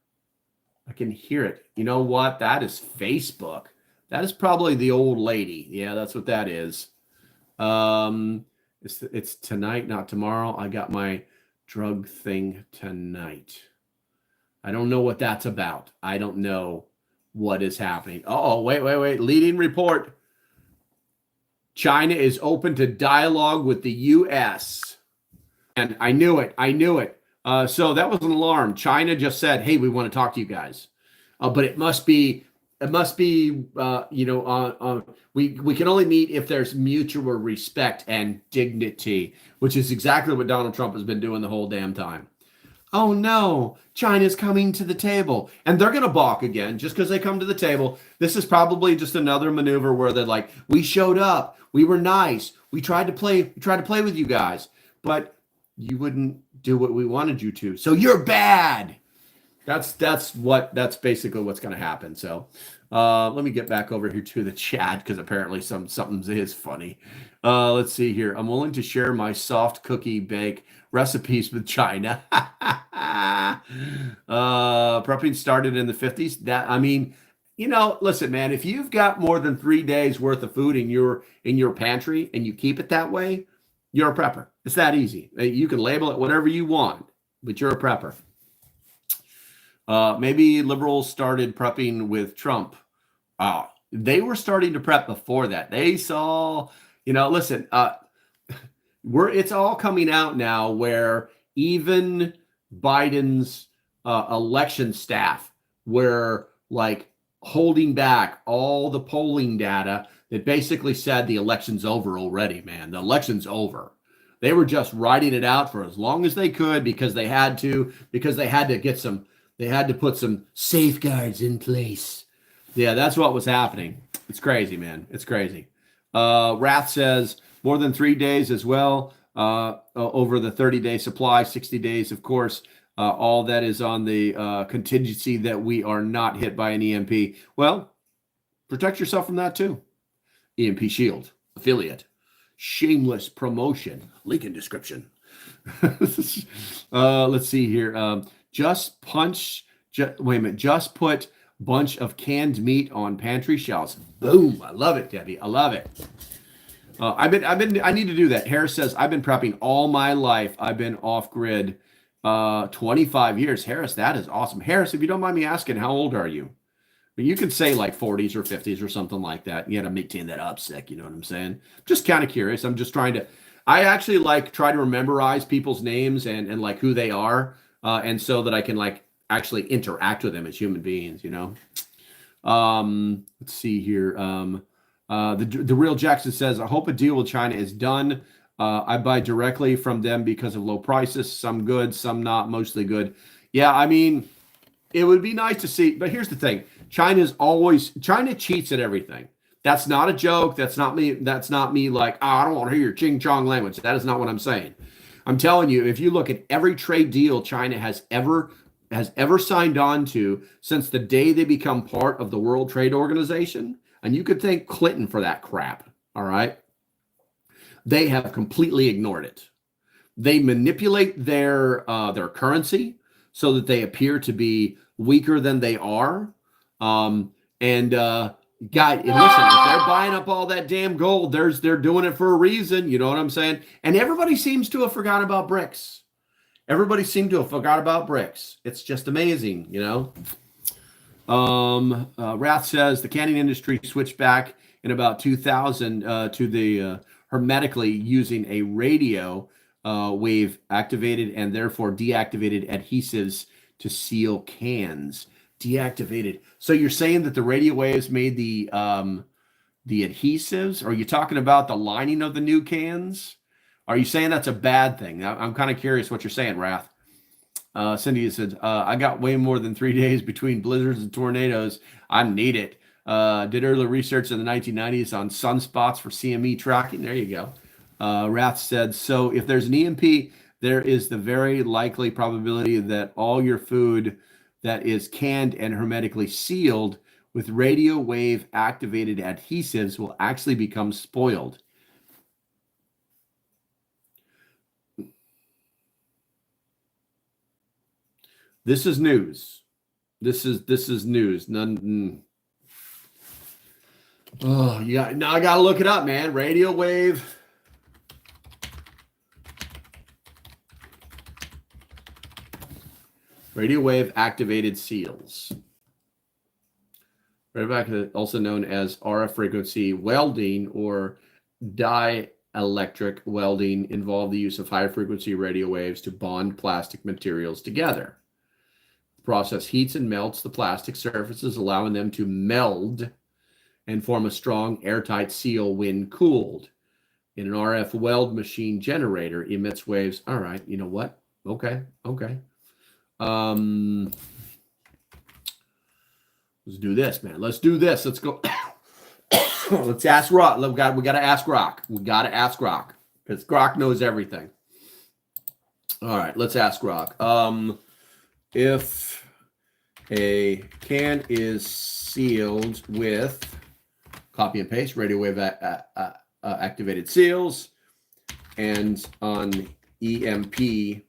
A: I can hear it. You know what? That is Facebook. That is probably the old lady. Yeah, that's what that is. It's tonight, not tomorrow. I got my drug thing tonight. I don't know what that's about. I don't know what is happening. Oh, wait. Leading report. China is open to dialogue with the U.S. And I knew it. So that was an alarm. China just said, hey, we want to talk to you guys. But it must be, we can only meet if there's mutual respect and dignity, which is exactly what Donald Trump has been doing the whole damn time. Oh no, China's coming to the table, and they're going to balk again just because they come to the table. This is probably just another maneuver where they're like, we showed up, we were nice, we tried to play with you guys, but you wouldn't do what we wanted you to, so you're bad. That's basically what's going to happen. So let me get back over here to the chat, because apparently something is funny. Let's see here. I'm willing to share my soft cookie bake recipes with China. Prepping started in the 50s. Listen, man, if you've got more than 3 days worth of food in your pantry and you keep it that way, you're a prepper. It's that easy. You can label it whatever you want, but you're a prepper. Maybe liberals started prepping with Trump. They were starting to prep before that. They saw, listen, It's all coming out now where even Biden's election staff were like holding back all the polling data that basically said the election's over already, man. The election's over. They were just writing it out for as long as they could because they had to put some safeguards in place. Yeah, that's what was happening. It's crazy, man. It's crazy. Wrath says more than 3 days as well over the 30-day supply, 60 days, of course. All that is on the contingency that we are not hit by an EMP. Well, protect yourself from that too. EMP Shield, affiliate, shameless promotion, link in description. Let's see here. Just put bunch of canned meat on pantry shelves. Boom. I love it, Debbie. I love it. I need to do that. Harris says, I've been prepping all my life. I've been off grid 25 years. Harris, that is awesome. Harris, if you don't mind me asking, how old are you? You could say like 40s or 50s or something like that. You got to maintain that upsec. You know what I'm saying? Just kind of curious. I'm just I actually try to memorize people's names and like who they are. And so that I can like actually interact with them as human beings, you know? Let's see here. The real Jackson says, I hope a deal with China is done. I buy directly from them because of low prices, some good, some not, mostly good. Yeah, I mean, it would be nice to see, but here's the thing. China cheats at everything. That's not a joke. That's not me like, I don't want to hear your ching chong language. That is not what I'm saying. I'm telling you, if you look at every trade deal China has ever signed on to since the day they become part of the World Trade Organization, and you could thank Clinton for that crap, all right? They have completely ignored it. They manipulate their currency so that they appear to be weaker than they are. God, listen, if they're buying up all that damn gold, they're doing it for a reason. You know what I'm saying? And everybody seems to have forgotten about BRICS. Everybody seemed to have forgot about BRICS. It's just amazing, you know? Wrath says the canning industry switched back in about 2000 to the hermetically using a radio wave activated and therefore deactivated adhesives to seal cans. Deactivated. So you're saying that the radio waves made the adhesives? Are you talking about the lining of the new cans? Are you saying that's a bad thing? I'm kind of curious what you're saying, Wrath. Cindy said, I got way more than 3 days between blizzards and tornadoes. I need it. Did early research in the 1990s on sunspots for CME tracking. There you go. Wrath said, so if there's an EMP, there is the very likely probability that all your food that is canned and hermetically sealed with radio wave activated adhesives will actually become spoiled. This is news. This is news. None. Oh, yeah. Now I gotta look it up, man. Radio wave. Radio wave activated seals. Also known as RF frequency welding or dielectric welding, involve the use of high frequency radio waves to bond plastic materials together. The process heats and melts the plastic surfaces, allowing them to meld and form a strong airtight seal when cooled. In an RF weld machine generator emits waves. All right, you know what? Okay. Let's do this, man. Let's do this. Let's go. Let's ask Rock. We got to ask Rock. We got to ask Rock because Rock knows everything. All right, let's ask Rock. If a can is sealed with copy and paste radio wave activated seals, and an EMP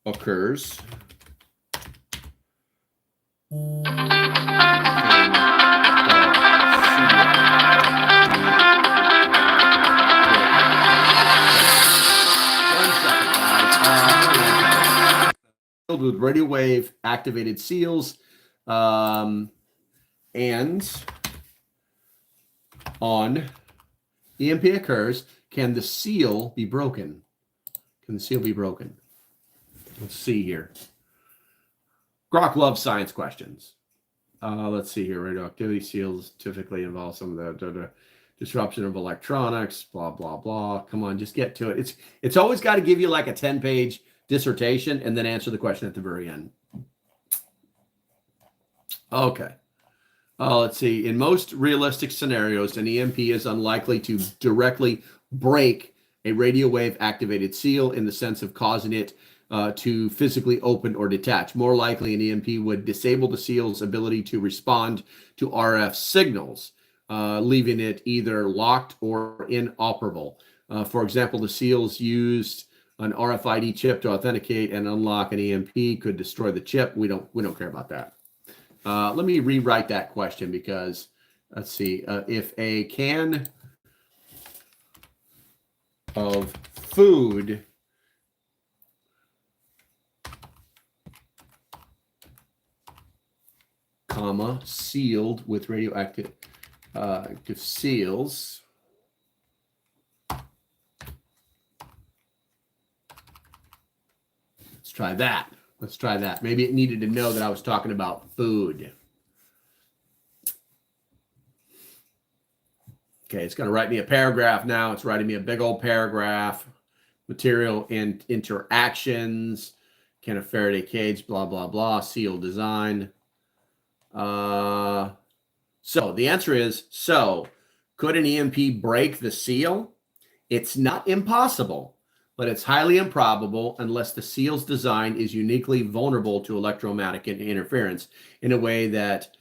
A: occurs. With radio wave activated seals, and on EMP occurs, can the seal be broken? Can the seal be broken? Let's see here. Grok loves science questions. Let's see here. Radioactivity seals typically involve some of the disruption of electronics, blah, blah, blah. Come on, just get to it. It's always got to give you like a 10-page dissertation and then answer the question at the very end. Okay. Let's see. In most realistic scenarios, an EMP is unlikely to directly break a radio wave activated seal in the sense of causing it to physically open or detach. More likely, an EMP would disable the seal's ability to respond to RF signals, leaving it either locked or inoperable. For example, the seals used an RFID chip to authenticate and unlock an EMP could destroy the chip. We don't care about that. Let me rewrite that question because, let's see, if a can of food sealed with radioactive seals try that. Let's try that. Maybe it needed to know that I was talking about food. Okay, it's going to write me a paragraph now. It's writing me a big old paragraph. Material and interactions. Can a Faraday cage, blah, blah, blah. Seal design. So the answer is, could an EMP break the seal? It's not impossible, but it's highly improbable unless the seal's design is uniquely vulnerable to electromagnetic interference in a way that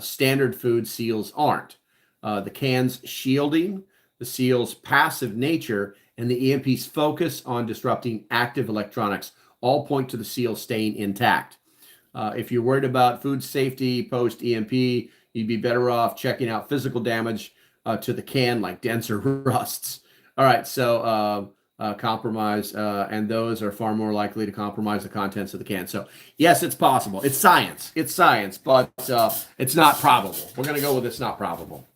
A: standard food seals aren't. The can's shielding, the seal's passive nature, and the EMP's focus on disrupting active electronics all point to the seal staying intact. If you're worried about food safety post-EMP, you'd be better off checking out physical damage to the can, like dents or rusts. All right, so compromise, and those are far more likely to compromise the contents of the can. So yes, it's possible. It's science. It's science, but it's not probable. We're going to go with it's not probable.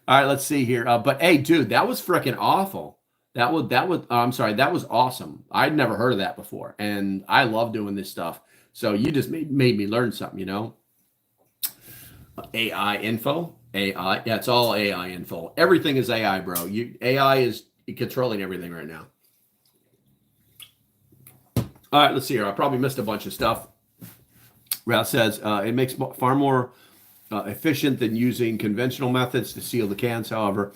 A: All right, let's see here. But hey, dude, that was freaking awful. That was awesome. I'd never heard of that before, and I love doing this stuff. So you just made me learn something, you know. AI info, AI. Yeah, it's all AI info. Everything is AI, bro. AI is controlling everything right now. All right, let's see here. I probably missed a bunch of stuff. Ralph says it makes far more efficient than using conventional methods to seal the cans. However,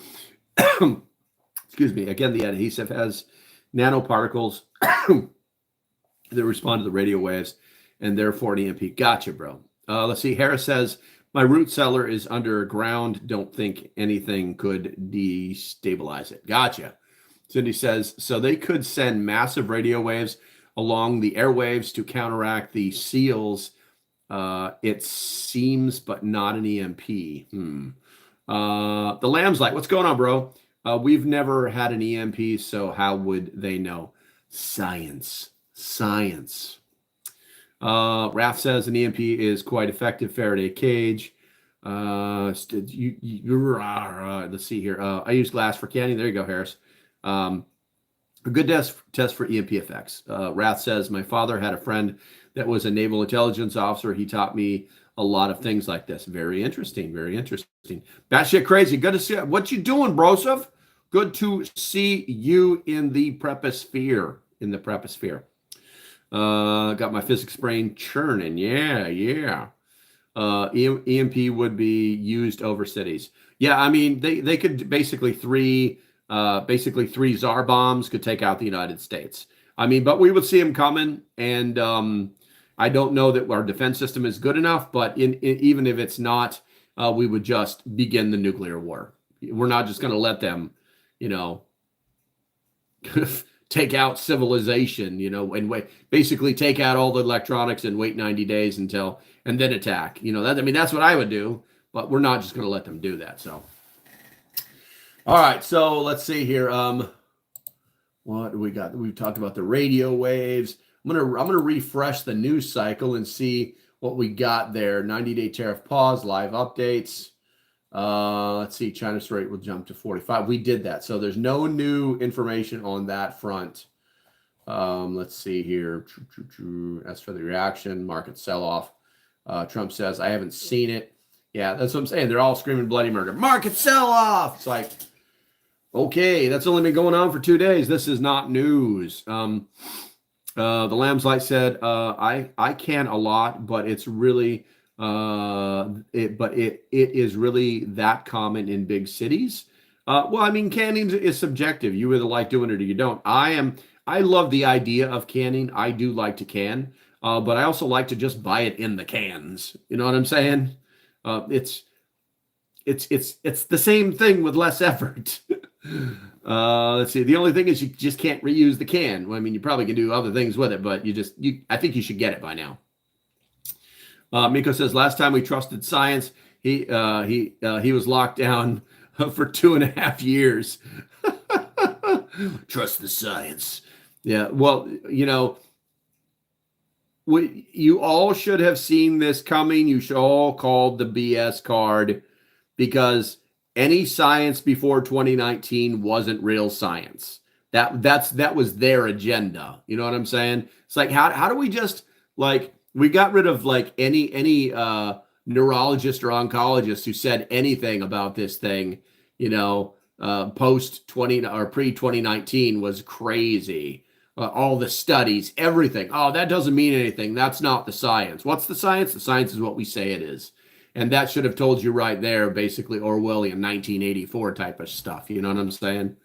A: excuse me. Again, the adhesive has nanoparticles that respond to the radio waves, and therefore an EMP. Gotcha, bro. Let's see. Harris says, my root cellar is underground. Don't think anything could destabilize it. Gotcha. Cindy says, so they could send massive radio waves along the airwaves to counteract the seals. It seems, but not an EMP. The Lamb's like, what's going on, bro? We've never had an EMP, so how would they know? Science. Raph says an EMP is quite effective. Faraday cage. Let's see here. I use glass for canning. There you go, Harris. A good test for EMP effects. Rath says, my father had a friend that was a naval intelligence officer. He taught me a lot of things like this. Very interesting. Batshit crazy. Good to see you. What you doing, Broseph? Good to see you in the preposphere. Got my physics brain churning. Yeah. EMP would be used over cities. Yeah, I mean, they could basically three Tsar bombs could take out the United States. I mean, but we would see them coming, and I don't know that our defense system is good enough, but even if it's not, we would just begin the nuclear war. We're not just going to let them, take out civilization, and basically take out all the electronics and wait 90 days and then attack. That's what I would do, but we're not just going to let them do that. So, all right. So let's see here. What do we got? We've talked about the radio waves. I'm gonna refresh the news cycle and see what we got there. 90-day tariff pause, live updates. Let's see, China's rate will jump to 45. We did that. So there's no new information on that front. Let's see here. As for the reaction, market sell-off. Trump says, I haven't seen it. Yeah, that's what I'm saying. They're all screaming bloody murder. Market sell-off. It's like, okay, that's only been going on for 2 days. This is not news. The Lamb's Light said, I can a lot, but it's really it is really that common in big cities. Well, I mean, canning is subjective. You either like doing it or you don't. I love the idea of canning. I do like to can, but I also like to just buy it in the cans. You know what I'm saying? It's the same thing with less effort. Let's see. The only thing is you just can't reuse the can. Well, I mean, you probably can do other things with it, but I think you should get it by now. Miko says last time we trusted science, he was locked down for 2.5 years. Trust the science. Yeah. Well, you all should have seen this coming. You should all call the BS card, because any science before 2019 wasn't real science. That was their agenda. You know what I'm saying? It's like, how do we just, like, we got rid of like any neurologist or oncologist who said anything about this thing, post 20 or pre 2019 was crazy. All the studies, everything. Oh, that doesn't mean anything. That's not the science. What's the science? The science is what we say it is. And that should have told you right there, basically Orwellian 1984 type of stuff. You know what I'm saying?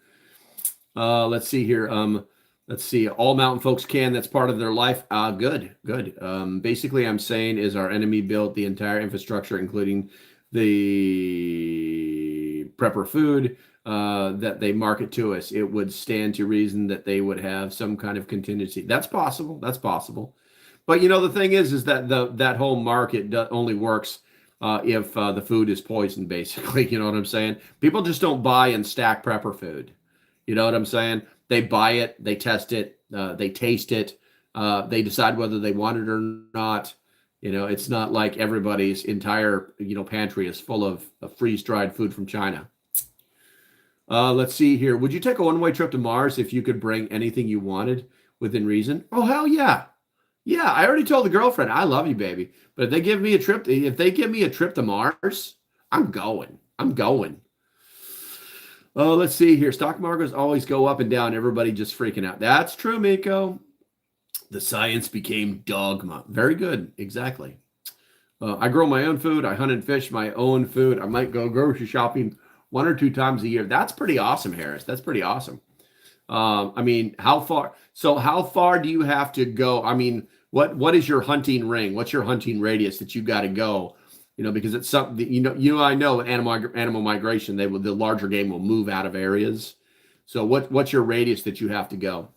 A: Let's see here. Let's see. All mountain folks can. That's part of their life. Good. Basically, I'm saying is our enemy built the entire infrastructure, including the prepper food that they market to us. It would stand to reason that they would have some kind of contingency. That's possible. But the thing is that that whole market only works if the food is poisoned, basically. You know what I'm saying? People just don't buy and stack prepper food. You know what I'm saying? They buy it, they test it, they taste it, they decide whether they want it or not. It's not like everybody's entire pantry is full of freeze-dried food from China. Let's see here. Would you take a one-way trip to Mars if you could bring anything you wanted within reason? Oh, hell yeah. Yeah, I already told the girlfriend, I love you, baby. But if they give me a trip to Mars, I'm going. Let's see here. Stock markets always go up and down. Everybody just freaking out. That's true, Miko. The science became dogma. Very good. Exactly. I grow my own food. I hunt and fish my own food. I might go grocery shopping 1 or 2 times a year. That's pretty awesome, Harris. That's pretty awesome. I mean, how far do you have to go? I mean, what is your hunting ring? What's your hunting radius that you got to go? Because it's something, I know animal migration, the larger game will move out of areas. So what's your radius that you have to go?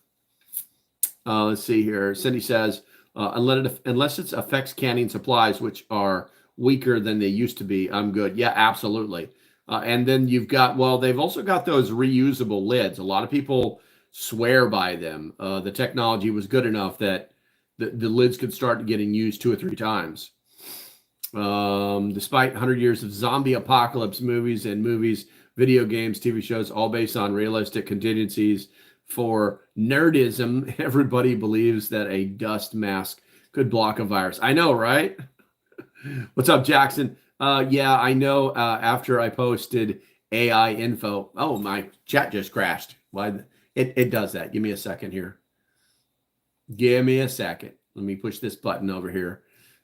A: Let's see here. Cindy says, unless it affects canning supplies, which are weaker than they used to be, I'm good. Yeah, absolutely. And then they've also got those reusable lids. A lot of people swear by them. The technology was good enough that the lids could start getting used 2 or 3 times. Despite 100 years of zombie apocalypse movies, video games, TV shows, all based on realistic contingencies for nerdism, everybody believes that a dust mask could block a virus. I know, right? What's up, Jackson? Yeah, I know. After I posted AI info, oh, my chat just crashed. Why? It does that. Give me a second here. Give me a second. Let me push this button over here.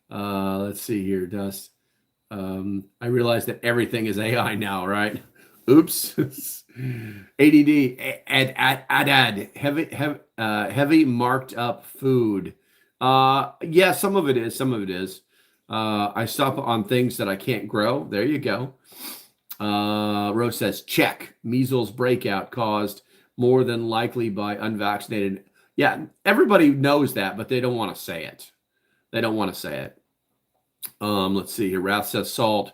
A: Let's see here, Dust. I realize that everything is AI now, right? Oops. ADD. Add. Heavy marked up food. Yeah, some of it is. I stop on things that I can't grow. There you go. Rose says, check. Measles breakout caused more than likely by unvaccinated. Yeah, everybody knows that, but they don't want to say it. Let's see here. Wrath says salt,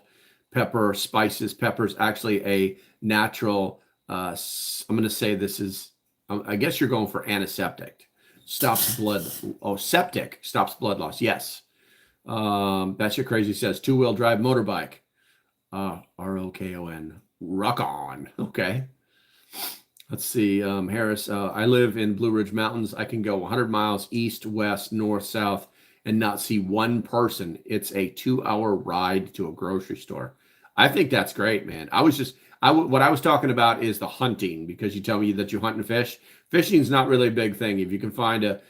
A: pepper, spices. Pepper's actually a natural, I'm going to say this is, I guess you're going for antiseptic. Stops blood. Oh, septic stops blood loss. Yes. Batshit Crazy says 2-wheel drive motorbike. ROKON. Rock on. Okay. Let's see, Harris. I live in Blue Ridge Mountains. I can go 100 miles east, west, north, south, and not see one person. It's a 2-hour ride to a grocery store. I think that's great, man. What I was talking about is the hunting, because you tell me that you hunt and fish. Fishing is not really a big thing. If you can find a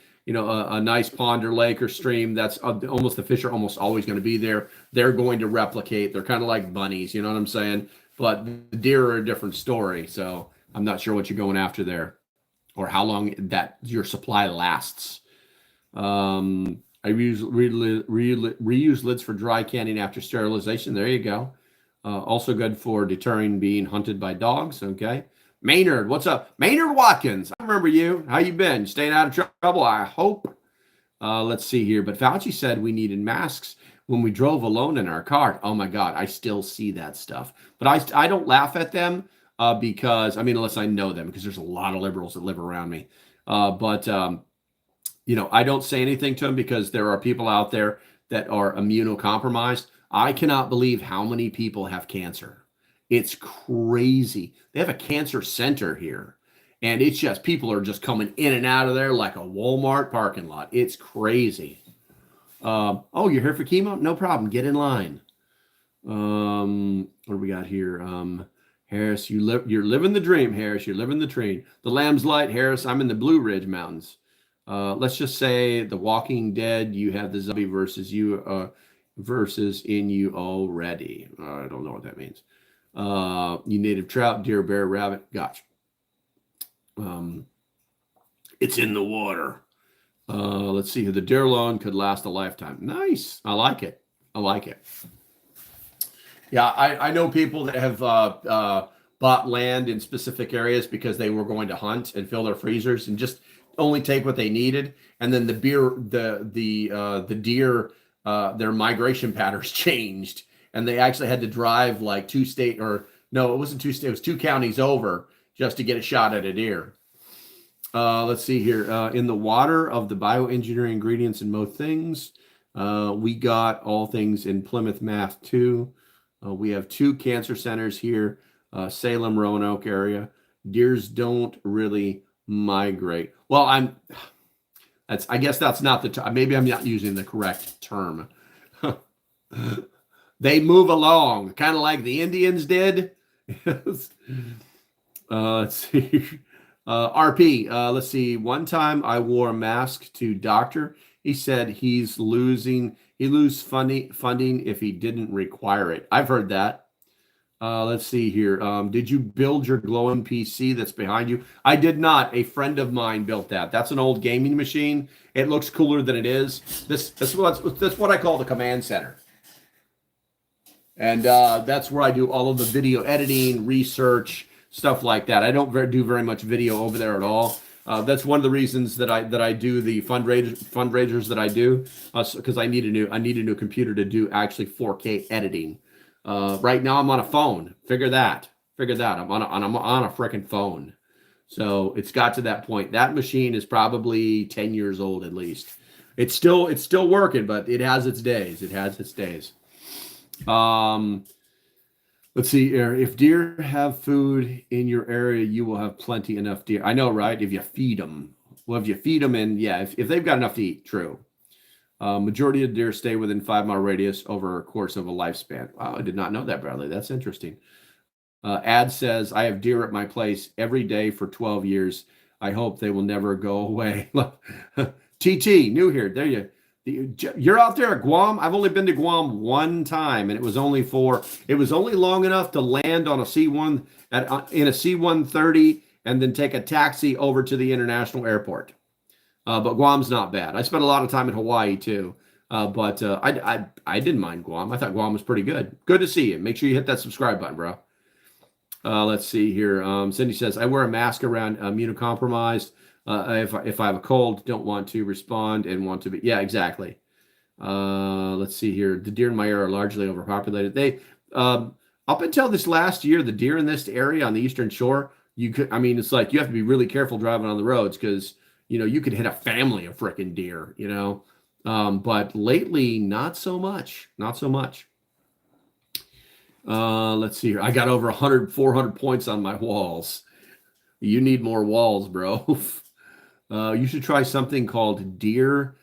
A: nice pond or lake or stream, that's almost, the fish are almost always going to be there. They're going to replicate. They're kind of like bunnies, you know what I'm saying? But the deer are a different story. So I'm not sure what you're going after there, or how long that your supply lasts. I reuse lids for dry canning after sterilization. There you go. Also good for deterring being hunted by dogs. Okay. Maynard, what's up? Maynard Watkins. I remember you. How you been? Staying out of trouble, I hope. Let's see here. But Fauci said we needed masks when we drove alone in our car. Oh my God, I still see that stuff. But I don't laugh at them because, I mean, unless I know them, because there's a lot of liberals that live around me. But I don't say anything to them because there are people out there that are immunocompromised. I cannot believe how many people have cancer. It's crazy. They have a cancer center here, and it's just, people are just coming in and out of there like a Walmart parking lot. It's crazy. Oh, you're here for chemo? No problem. Get in line. What do we got here? Harris, you're living the dream, Harris. You're living the dream. The Lamb's Light, Harris. I'm in the Blue Ridge Mountains. Let's just say The Walking Dead, you have the zombie versus in you already. I don't know what that means. You native trout, deer, bear, rabbit. Gotcha. It's in the water. Let's see. The deer loan could last a lifetime. Nice. I like it. Yeah, I know people that have bought land in specific areas because they were going to hunt and fill their freezers and just only take what they needed. And then the deer, their migration patterns changed, and they actually had to drive like it wasn't 2 states, it was 2 counties over just to get a shot at a deer. Let's see here. In the water of the bioengineering ingredients in most things, we got all things in Plymouth, Math too. We have 2 cancer centers here, Salem, Roanoke area. Deers don't really migrate. Well, I guess that's not the term. Maybe I'm not using the correct term. They move along, kind of like the Indians did. Let's see. RP, let's see. One time I wore a mask to doctor. He said he lose funding if he didn't require it. I've heard that. Let's see here. Did you build your glowing PC that's behind you? I did not. A friend of mine built that. That's an old gaming machine. It looks cooler than it is. That's what I call the command center. And that's where I do all of the video editing, research, stuff like that. I don't do very much video over there at all. That's one of the reasons that I do the fundraisers that I do, because I need a new computer to do actually 4K editing. Right now I'm on a phone. Figure that. I'm on a freaking phone. So it's got to that point. That machine is probably 10 years old at least. It's still working, but it has its days. Let's see. If deer have food in your area, you will have plenty enough deer. I know, right? If you feed them. Well, if you feed them, and yeah, if they've got enough to eat, true. Majority of deer stay within 5-mile radius over a course of a lifespan. Wow, I did not know that, Bradley. That's interesting. Ad says, I have deer at my place every day for 12 years. I hope they will never go away. TT, new here. There you're out there at Guam. I've only been to Guam one time, and it was only long enough to land on a C1 in a C-130 and then take a taxi over to the international airport. But Guam's not bad. I spent a lot of time in Hawaii too. But I didn't mind Guam. I thought Guam was pretty good. Good to see you. Make sure you hit that subscribe button, bro. Let's see here. Cindy says, I wear a mask around immunocompromised. If I have a cold, don't want to respond and want to be. Yeah, exactly. Let's see here. The deer in my area are largely overpopulated. They up until this last year, the deer in this area on the Eastern Shore, it's like you have to be really careful driving on the roads because you could hit a family of freaking deer, but lately, not so much. Let's see here. I got over 400 points on my walls. You need more walls, bro. You should try something called deer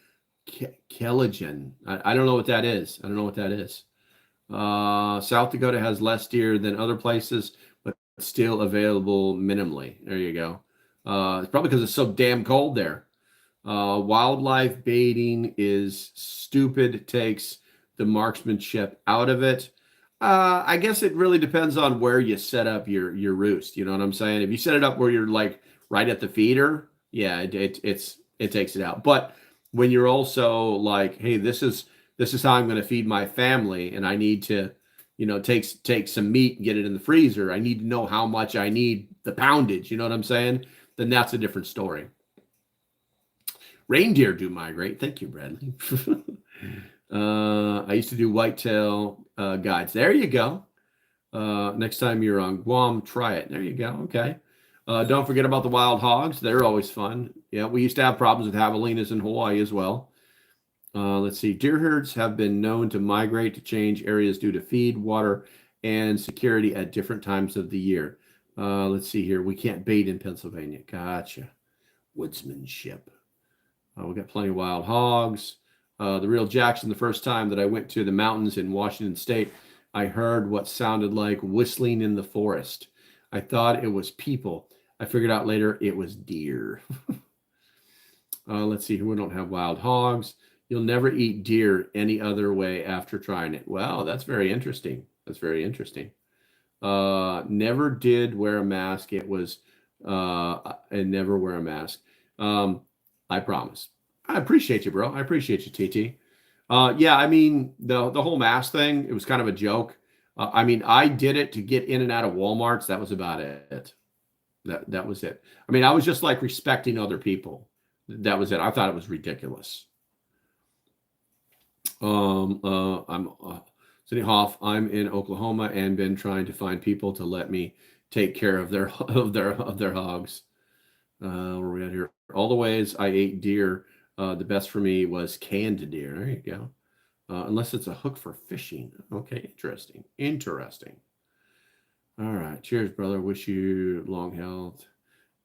A: Kelligen. I don't know what that is. I don't know what that is. South Dakota has less deer than other places, but still available minimally. There you go. It's probably because it's so damn cold there. Wildlife baiting is stupid. Takes the marksmanship out of it. I guess it really depends on where you set up your roost. You know what I'm saying? If you set it up where you're like right at the feeder, yeah, it takes it out. But when you're also like, hey, this is how I'm going to feed my family, and I need to, take some meat and get it in the freezer. I need to know how much I need the poundage. You know what I'm saying? Then that's a different story. Reindeer do migrate. Thank you, Bradley. I used to do whitetail guides. There you go. Next time you're on Guam, try it. There you go. Okay. Don't forget about the wild hogs. They're always fun. Yeah, we used to have problems with javelinas in Hawaii as well. Let's see. Deer herds have been known to migrate to change areas due to feed, water, and security at different times of the year. Let's see here. We can't bait in Pennsylvania. Gotcha. Woodsmanship. We got plenty of wild hogs. The real Jackson, the first time that I went to the mountains in Washington State, I heard what sounded like whistling in the forest. I thought it was people. I figured out later it was deer. Let's see here. We don't have wild hogs. You'll never eat deer any other way after trying it. Wow, that's very interesting. That's very interesting. Never did wear a mask. It was, and never wear a mask. I promise. I appreciate you, bro. I appreciate you, TT. Yeah, I mean, the whole mask thing, it was kind of a joke. I mean, I did it to get in and out of Walmarts. That was about it. That was it. I mean, I was just like respecting other people. That was it. I thought it was ridiculous. I'm Cindy Hoff. I'm in Oklahoma and been trying to find people to let me take care of their hogs. Where are we at here? All the ways I ate deer, the best for me was canned deer. There you go. Unless it's a hook for fishing. Okay, interesting. Interesting. All right. Cheers, brother. Wish you long health.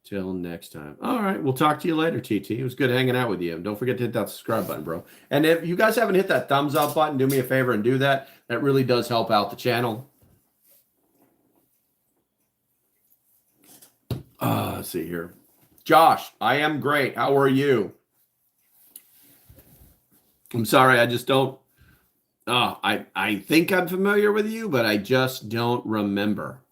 A: Till next time. All right. We'll talk to you later, TT. It was good hanging out with you. And don't forget to hit that subscribe button, bro. And if you guys haven't hit that thumbs up button, do me a favor and do that. That really does help out the channel. Let's see here. Josh, I am great. How are you? I'm sorry. I just don't. I think I'm familiar with you, but I just don't remember.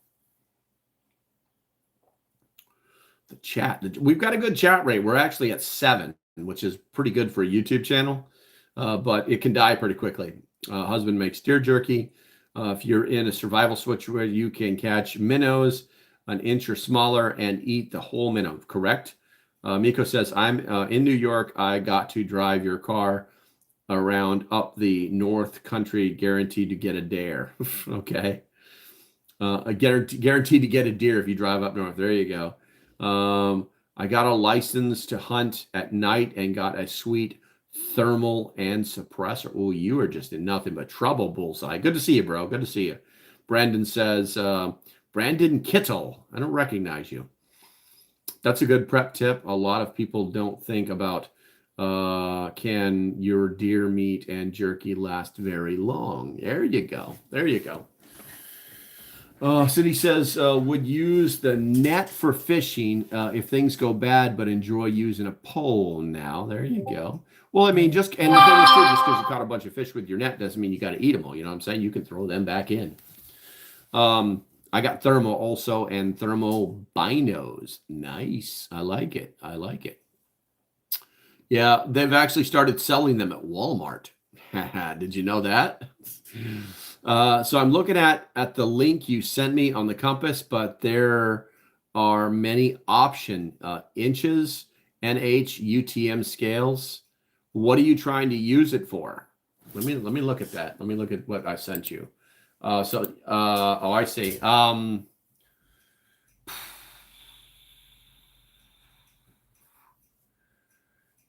A: The chat. We've got a good chat rate. We're actually at 7, which is pretty good for a YouTube channel, but it can die pretty quickly. Husband makes deer jerky. If you're in a survival switch where you can catch minnows an inch or smaller and eat the whole minnow, correct? Miko says, I'm in New York. I got to drive your car around up the North Country, guaranteed to get a dare. Okay. Guaranteed to get a deer if you drive up north. There you go. I got a license to hunt at night and got a sweet thermal and suppressor. Oh, you are just in nothing but trouble, Bullseye. Good to see you, bro. Good to see you. Brandon says, Brandon Kittle. I don't recognize you. That's a good prep tip. A lot of people don't think about, can your deer meat and jerky last very long? There you go. There you go. Cindy says, would use the net for fishing if things go bad, but enjoy using a pole now. There you go. Well, I mean, and the thing is too, just because you caught a bunch of fish with your net doesn't mean you got to eat them all. You know what I'm saying? You can throw them back in. I got thermal also and thermal binos. Nice. I like it. I like it. Yeah, they've actually started selling them at Walmart. Did you know that? So I'm looking at the link you sent me on the compass, but there are many option inches, NH, UTM scales. What are you trying to use it for? Let me look at that. Let me look at what I sent you. Oh, I see.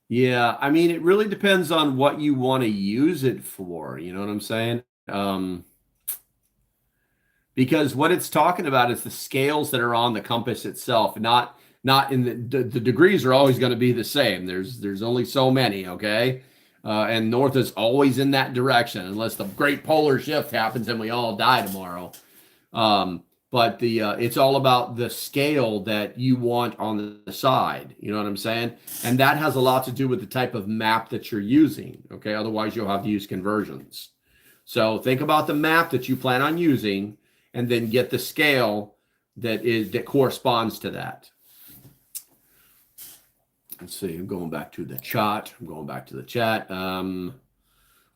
A: Yeah, I mean, it really depends on what you want to use it for. You know what I'm saying? Because what it's talking about is the scales that are on the compass itself, not Not in the degrees are always going to be the same. There's only so many, okay? And north is always in that direction unless the great polar shift happens and we all die tomorrow. But it's all about the scale that you want on the side. You know what I'm saying? And that has a lot to do with the type of map that you're using. Okay. Otherwise, you'll have to use conversions. So think about the map that you plan on using, and then get the scale that corresponds to that. Let's see. I'm going back to the chat.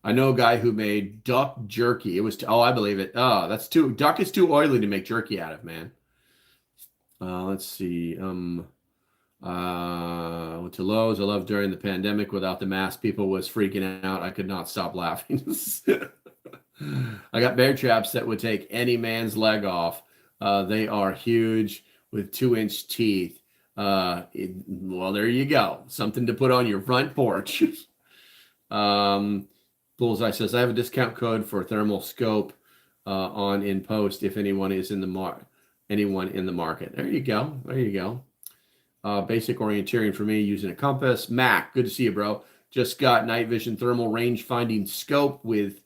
A: I know a guy who made duck jerky. It was, I believe it. Oh, duck is too oily to make jerky out of, man. Let's see. Went to Lowe's. I loved during the pandemic without the mask. People was freaking out. I could not stop laughing. I got bear traps that would take any man's leg off. They are huge with 2-inch teeth. Well, there you go. Something to put on your front porch. Bullseye says, I have a discount code for thermal scope on in post if anyone is in the market. There you go. Basic orienteering for me using a compass. Mac, good to see you, bro. Just got night vision thermal range finding scope with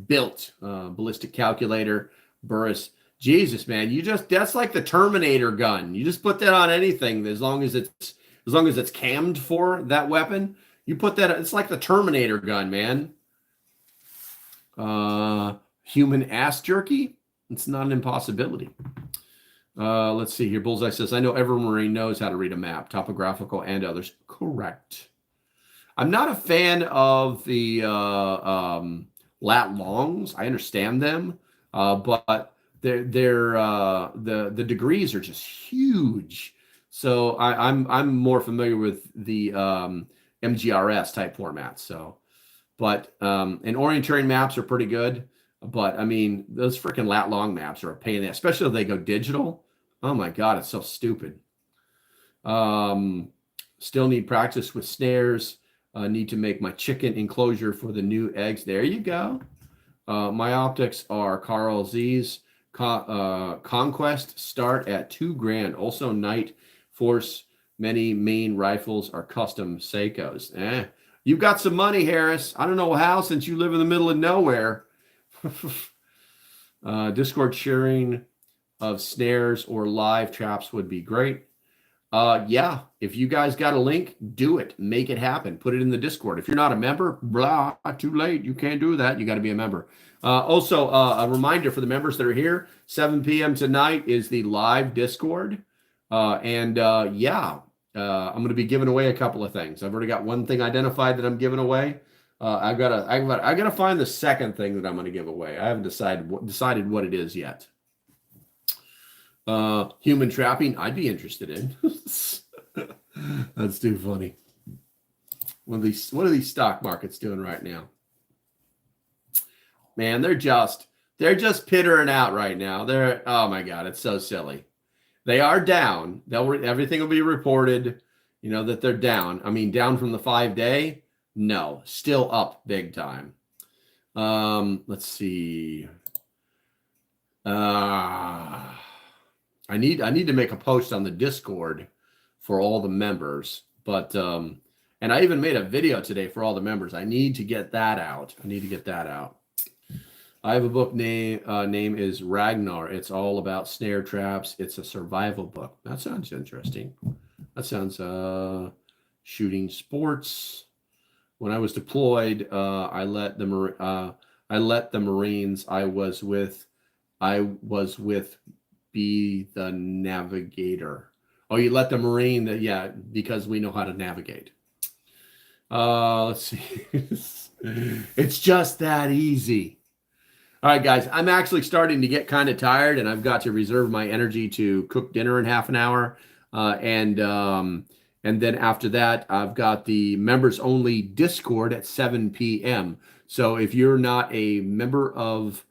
A: built ballistic calculator. Burris, Jesus, man, that's like the Terminator gun. You just put that on anything as long as it's cammed for that weapon. You put that, it's like the Terminator gun, man. Human ass jerky? It's not an impossibility. Let's see here. Bullseye says, I know every Marine knows how to read a map, topographical and others. Correct. I'm not a fan of the lat longs. I understand them, but the degrees are just huge. So I'm more familiar with the MGRS type formats. So, but and orienteering maps are pretty good. But I mean, those freaking lat long maps are a pain in the ass, especially if they go digital. Oh my God, it's so stupid. Still need practice with snares. Need to make my chicken enclosure for the new eggs. There you go. My optics are Carl Z's. Conquest start at $2,000. Also, Night Force. Many main rifles are custom Seikos. You've got some money, Harris. I don't know how, since you live in the middle of nowhere. Discord sharing of snares or live traps would be great. Yeah, if you guys got a link, do it. Make it happen. Put it in the Discord. If you're not a member, blah, too late. You can't do that. You got to be a member. Also, a reminder for the members that are here, 7 p.m. tonight is the live Discord. I'm going to be giving away a couple of things. I've already got one thing identified that I'm giving away. I gotta find the second thing that I'm going to give away. I haven't decided what it is yet. Human trapping, I'd be interested in. That's too funny. What are these stock markets doing right now? Man, they're just pittering out right now. Oh my God, it's so silly. They are down. Everything will be reported, that they're down. I mean, down from the 5-day. No, still up big time. Let's see. I need to make a post on the Discord for all the members, but and I even made a video today for all the members. I need to get that out. I have a book name is Ragnar. It's all about snare traps. It's a survival book. That sounds interesting. That sounds shooting sports. When I was deployed, I let the Marines I was with be the navigator. Oh, you let the Marine, because we know how to navigate. Let's see. It's just that easy. All right, guys, I'm actually starting to get kind of tired, and I've got to reserve my energy to cook dinner in half an hour. And then after that, I've got the members only Discord at 7 p.m. So if you're not a member of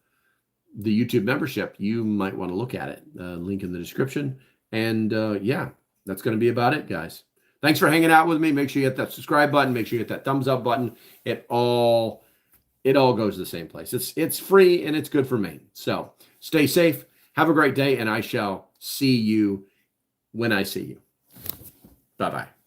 A: the YouTube membership, you might want to look at it. Link in the description. And that's going to be about it, guys. Thanks for hanging out with me. Make sure you hit that subscribe button. Make sure you hit that thumbs up button. It all goes to the same place. It's free and it's good for me. So stay safe. Have a great day, and I shall see you when I see you. Bye-bye.